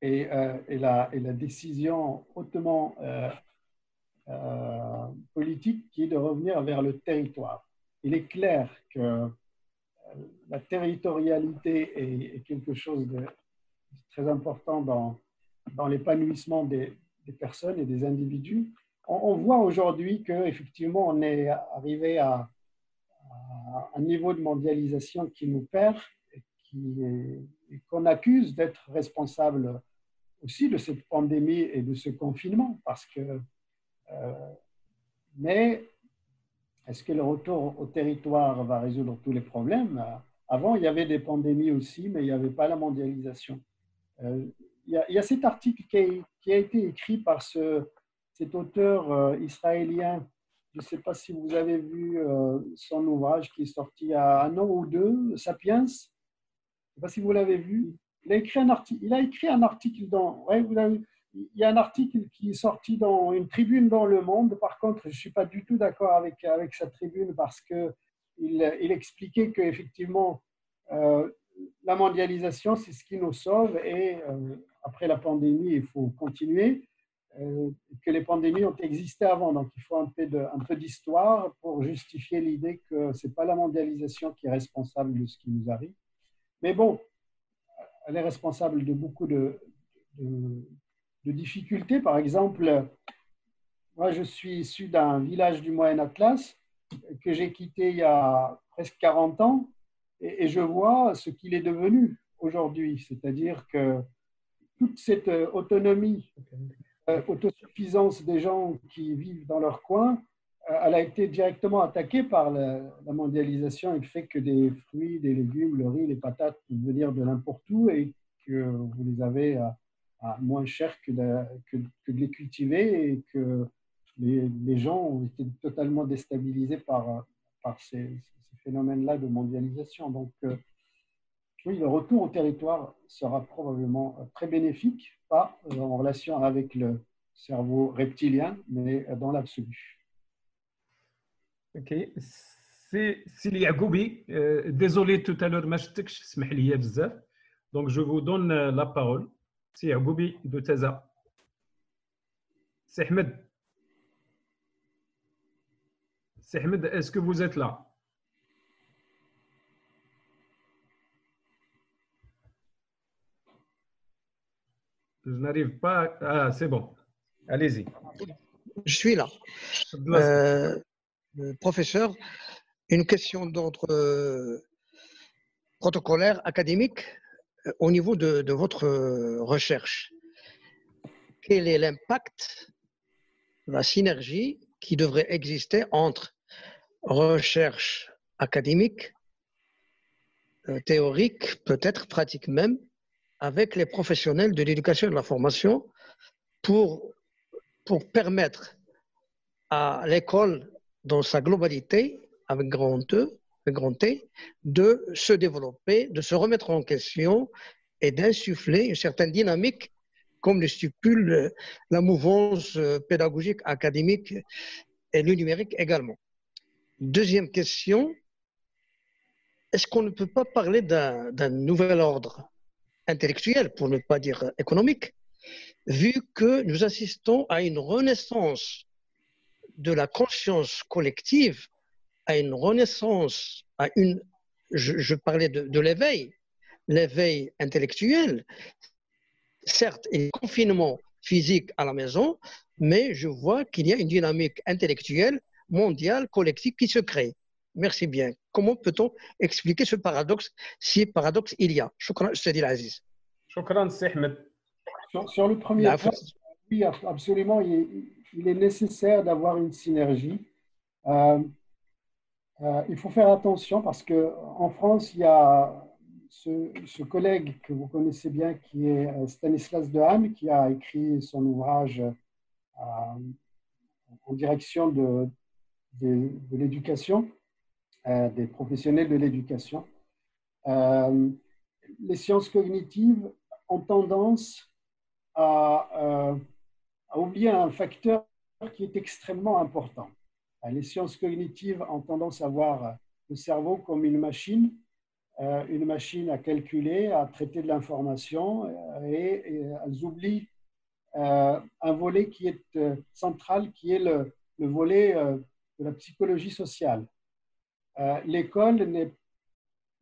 et la décision hautement politique qui est de revenir vers le territoire. Il est clair que la territorialité est quelque chose de très important dans l'épanouissement des personnes et des individus. On voit aujourd'hui qu'effectivement, on est arrivé à un niveau de mondialisation qui nous perd et qu'on accuse d'être responsable aussi de cette pandémie et de ce confinement. Mais est-ce que le retour au territoire va résoudre tous les problèmes? Avant, il y avait des pandémies aussi, mais il n'y avait pas la mondialisation. Il y a cet article qui a été écrit par cet auteur israélien. Je ne sais pas si vous avez vu son ouvrage qui est sorti il y a 1 an ou 2, Sapiens. Je ne sais pas si vous l'avez vu. Il a écrit un article dans... Ouais, il y a un article qui est sorti dans une tribune dans Le Monde. Par contre, je ne suis pas du tout d'accord avec sa tribune parce qu'il expliquait qu'effectivement, la mondialisation, c'est ce qui nous sauve et après la pandémie, il faut continuer. Que les pandémies ont existé avant. Donc, il faut un peu d'histoire pour justifier l'idée que ce n'est pas la mondialisation qui est responsable de ce qui nous arrive. Mais bon, elle est responsable de beaucoup de difficultés. Par exemple, moi, je suis issu d'un village du Moyen Atlas que j'ai quitté il y a presque 40 ans et je vois ce qu'il est devenu aujourd'hui. C'est-à-dire que toute cette autonomie, autosuffisance des gens qui vivent dans leur coin, elle a été directement attaquée par la mondialisation et le fait que des fruits, des légumes, le riz, les patates peuvent venir de n'importe où et que vous les avez à moins cher que de les cultiver et que les gens ont été totalement déstabilisés par ces phénomènes-là de mondialisation. Donc, oui, le retour au territoire sera probablement très bénéfique, pas en relation avec le cerveau reptilien, mais dans l'absolu. Ok. C'est Yacoubi. Désolé tout à l'heure, ما شفتكش اسمح لي بزاف. Donc je vous donne la parole. C'est Yacoubi de Taza. C'est Ahmed. C'est Ahmed, est-ce que vous êtes là? Je n'arrive pas. Ah, c'est bon. Allez-y. Je suis là. Professeur, une question d'ordre protocolaire, académique, au niveau de votre recherche. Quel est l'impact, la synergie qui devrait exister entre recherche académique, théorique, peut-être pratique même, avec les professionnels de l'éducation et de la formation pour permettre à l'école dans sa globalité, avec grand T, de se développer, de se remettre en question et d'insuffler une certaine dynamique comme le stipule la mouvance pédagogique, académique et le numérique également. Deuxième question, est-ce qu'on ne peut pas parler d'un nouvel ordre intellectuel, pour ne pas dire économique, vu que nous assistons à une renaissance de la conscience collective, à une renaissance, je parlais de l'éveil intellectuel. Certes, il y a un confinement physique à la maison, mais je vois qu'il y a une dynamique intellectuelle mondiale, collective qui se crée. Merci bien. Comment peut-on expliquer ce paradoxe, si paradoxe il y a? Shukran, Sidi Aziz. Shukran, Ahmed. Sur le premier point, oui, absolument, il est nécessaire d'avoir une synergie. Il faut faire attention parce qu'en France, il y a ce collègue que vous connaissez bien qui est Stanislas Dehaene, qui a écrit son ouvrage en direction de l'éducation, des professionnels de l'éducation. Les sciences cognitives ont tendance à oublier un facteur qui est extrêmement important. Les sciences cognitives ont tendance à voir le cerveau comme une machine à calculer, à traiter de l'information, et elles oublient un volet qui est central, qui est le volet de la psychologie sociale.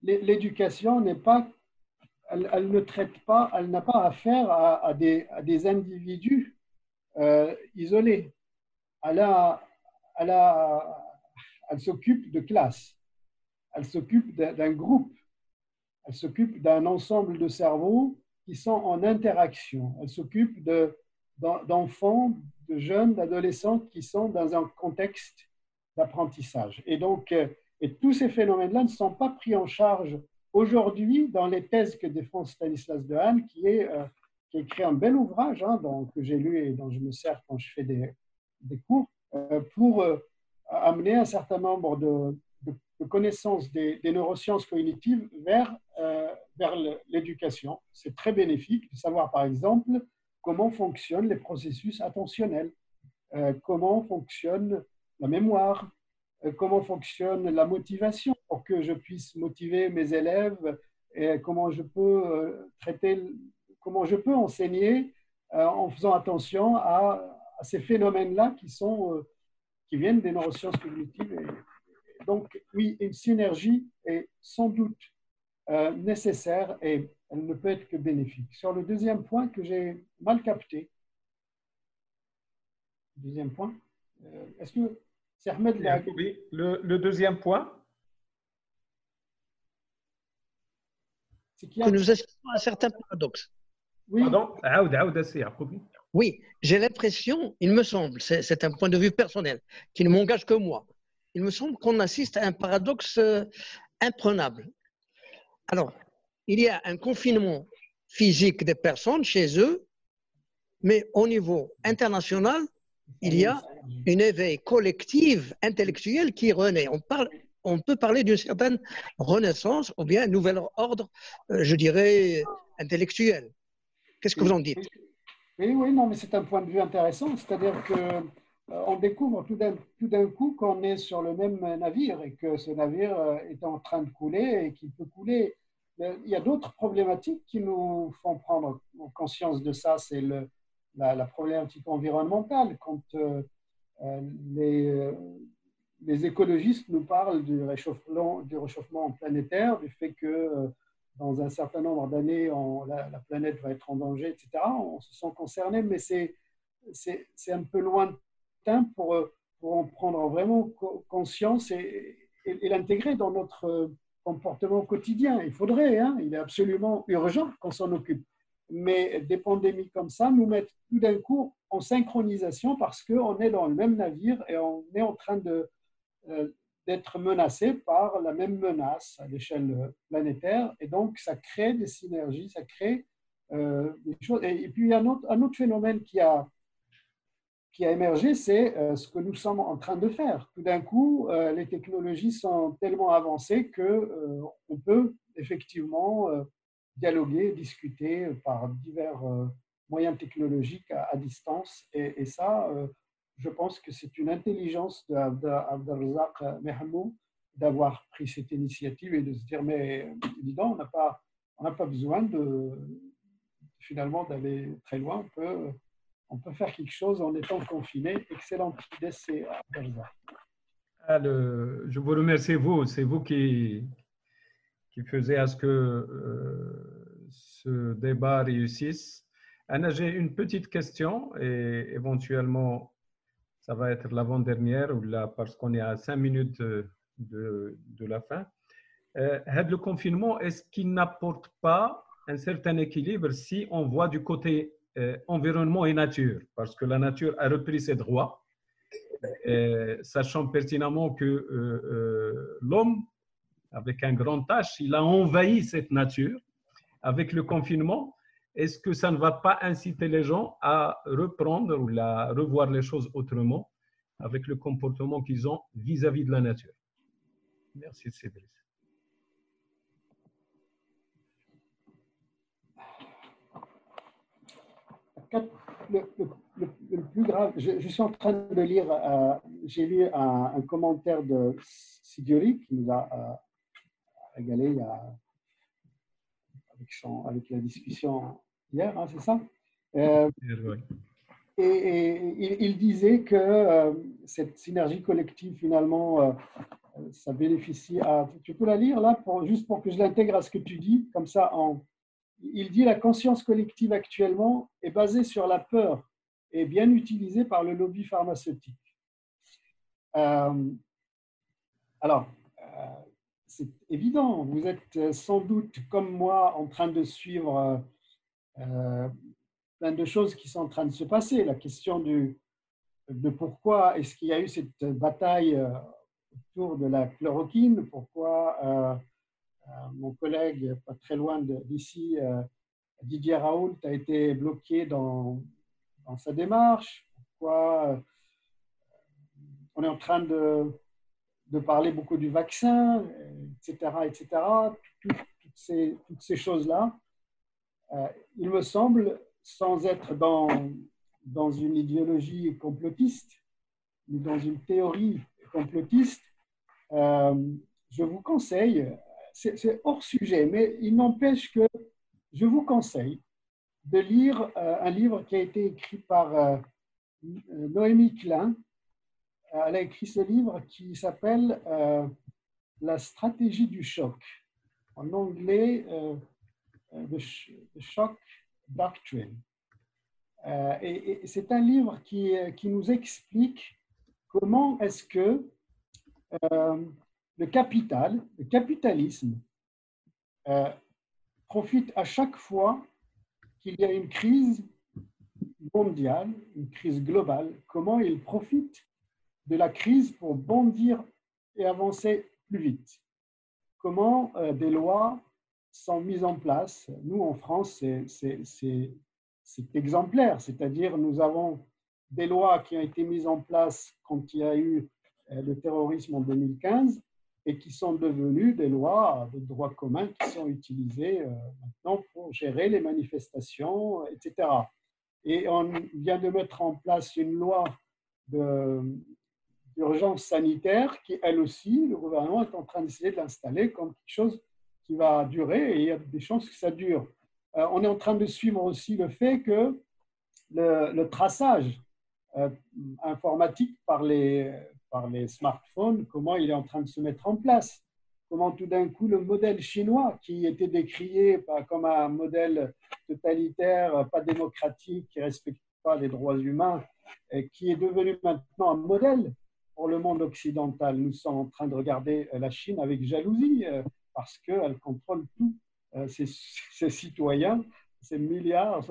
L'éducation n'est pas, elle ne traite pas, elle n'a pas affaire à des individus isolés. Elle s'occupe de classe, elle s'occupe d'un groupe, elle s'occupe d'un ensemble de cerveaux qui sont en interaction, elle s'occupe d'enfants, de jeunes, d'adolescents qui sont dans un contexte d'apprentissage. Et donc, tous ces phénomènes-là ne sont pas pris en charge aujourd'hui dans les thèses que défend Stanislas Dehaene, qui a écrit un bel ouvrage que j'ai lu et dont je me sers quand je fais des cours, pour amener un certain nombre de connaissances des neurosciences cognitives vers l'éducation. C'est très bénéfique de savoir, par exemple, comment fonctionnent les processus attentionnels, comment fonctionne la mémoire, comment fonctionne la motivation pour que je puisse motiver mes élèves, et comment je peux comment je peux enseigner en faisant attention à ces phénomènes-là qui viennent des neurosciences cognitives. Et donc, oui, une synergie est sans doute nécessaire et elle ne peut être que bénéfique. Sur le deuxième point que j'ai mal capté, est-ce que c'est Ahmed le deuxième point, c'est que nous assistons à un certain paradoxe. Oui. Pardon? Oui, j'ai l'impression, il me semble, c'est un point de vue personnel qui ne m'engage que moi, il me semble qu'on assiste à un paradoxe imprenable. Alors, il y a un confinement physique des personnes chez eux, mais au niveau international, il y a un éveil collectif intellectuel qui renaît. On peut parler d'une certaine renaissance ou bien un nouvel ordre, je dirais, intellectuel. Qu'est-ce que vous en dites? Oui, non, mais c'est un point de vue intéressant. C'est-à-dire qu'on découvre tout d'un coup qu'on est sur le même navire et que ce navire est en train de couler et qu'il peut couler. Il y a d'autres problématiques qui nous font prendre conscience de ça. C'est la problématique environnementale. Quand les écologistes nous parlent du réchauffement planétaire, du fait que dans un certain nombre d'années, la planète va être en danger, etc. On se sent concerné, mais c'est un peu lointain pour en prendre vraiment conscience et l'intégrer dans notre comportement quotidien. Il faudrait, il est absolument urgent qu'on s'en occupe. Mais des pandémies comme ça nous mettent tout d'un coup en synchronisation parce qu'on est dans le même navire et on est en train d'être menacé par la même menace à l'échelle planétaire. Et donc, ça crée des synergies, ça crée des choses. Et puis, il y a un autre phénomène qui a émergé, c'est ce que nous sommes en train de faire. Tout d'un coup, les technologies sont tellement avancées qu'on peut effectivement dialoguer, discuter par divers moyens technologiques à distance. Et ça, je pense que c'est une intelligence d'Abdelrazak Mehamou d'avoir pris cette initiative et de se dire, mais dis donc, on n'a pas besoin finalement d'aller très loin. On peut faire quelque chose en étant confiné. Excellente idée, c'est Abdelzak. Je vous remercie, vous. C'est vous qui faisait à ce que ce débat réussisse. Anna, j'ai une petite question et éventuellement, ça va être l'avant-dernière ou là, parce qu'on est à 5 minutes de la fin. Le confinement, est-ce qu'il n'apporte pas un certain équilibre si on voit du côté environnement et nature? Parce que la nature a repris ses droits, sachant pertinemment que l'homme, avec un grand H, il a envahi cette nature. Avec le confinement, est-ce que ça ne va pas inciter les gens à reprendre ou à revoir les choses autrement avec le comportement qu'ils ont vis-à-vis de la nature? Merci, Cédric. Le plus grave, je suis en train de lire, j'ai lu un commentaire de Sidiori qui nous a régalé avec la discussion hier, hein, c'est ça? Et il disait que cette synergie collective, finalement, ça bénéficie à... Tu peux la lire là, juste pour que je l'intègre à ce que tu dis, comme ça, il dit la conscience collective actuellement est basée sur la peur et bien utilisée par le lobby pharmaceutique. C'est évident, vous êtes sans doute comme moi en train de suivre plein de choses qui sont en train de se passer. La question de pourquoi est-ce qu'il y a eu cette bataille autour de la chloroquine, pourquoi mon collègue pas très loin d'ici, Didier Raoult, a été bloqué dans sa démarche, pourquoi on est en train de parler beaucoup du vaccin, etc., etc. Toutes ces choses-là, il me semble, sans être dans une idéologie complotiste, ou dans une théorie complotiste, je vous conseille, c'est hors sujet, mais il n'empêche que je vous conseille de lire un livre qui a été écrit par Noémie Klein. Elle a écrit ce livre qui s'appelle La stratégie du choc. En anglais, The Shock Doctrine. Et c'est un livre qui nous explique comment est-ce que le capitalisme profite à chaque fois qu'il y a une crise mondiale, une crise globale, comment il profite de la crise pour bondir et avancer plus vite. Comment des lois sont mises en place. Nous, en France, c'est exemplaire, c'est-à-dire nous avons des lois qui ont été mises en place quand il y a eu le terrorisme en 2015 et qui sont devenues des lois de droit commun qui sont utilisées maintenant pour gérer les manifestations, etc. Et on vient de mettre en place une loi d'urgence sanitaire qui, elle aussi, le gouvernement est en train d'essayer de l'installer comme quelque chose qui va durer et il y a des chances que ça dure. On est en train de suivre aussi le fait que le traçage informatique par les smartphones, comment il est en train de se mettre en place, comment tout d'un coup le modèle chinois qui était décrié comme un modèle totalitaire, pas démocratique, qui ne respecte pas les droits humains, et qui est devenu maintenant un modèle pour le monde occidental. Nous sommes en train de regarder la Chine avec jalousie parce qu'elle contrôle tout. Ses citoyens, ces milliards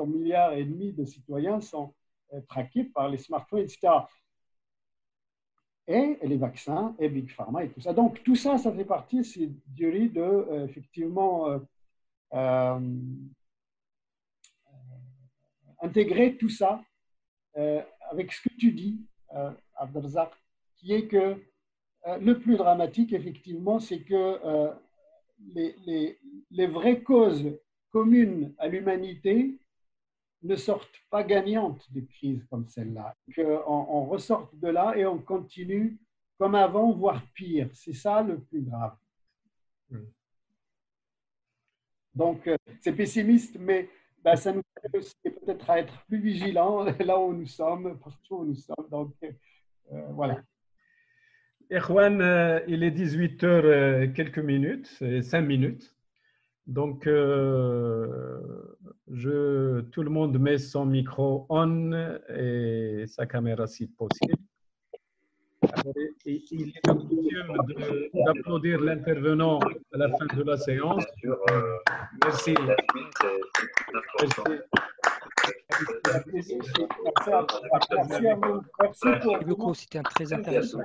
et demi de citoyens sont traqués par les smartphones, etc. Et les vaccins, et Big Pharma, et tout ça. Donc, tout ça, ça fait partie, c'est théorie de, effectivement, intégrer tout ça avec ce que tu dis, Abdelzak, qui est que le plus dramatique, effectivement, c'est que les vraies causes communes à l'humanité ne sortent pas gagnantes de crises comme celle-là. On ressorte de là et on continue comme avant, voire pire. C'est ça le plus grave. Donc, c'est pessimiste, mais ben, ça nous aide aussi peut-être à être plus vigilants là où nous sommes, partout où nous sommes. Donc, voilà. Erwan, il est 18h quelques minutes, 5 minutes. Donc, tout le monde met son micro on et sa caméra si possible. Alors, il est coutume d'applaudir l'intervenant à la fin de la séance. Merci. Merci beaucoup, c'était très intéressant.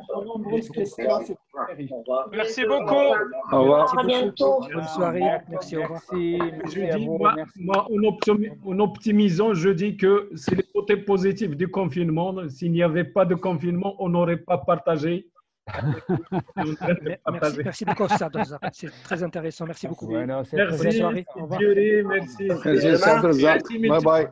Merci beaucoup. Au revoir. À bientôt. Bonne soirée. Merci, au revoir. En optimisant, je dis que c'est le côté positif du confinement. S'il n'y avait pas de confinement, on n'aurait pas partagé. Merci beaucoup, c'est très intéressant. Merci beaucoup. Merci. Bonne soirée. Au revoir. Merci. Merci. Bye bye.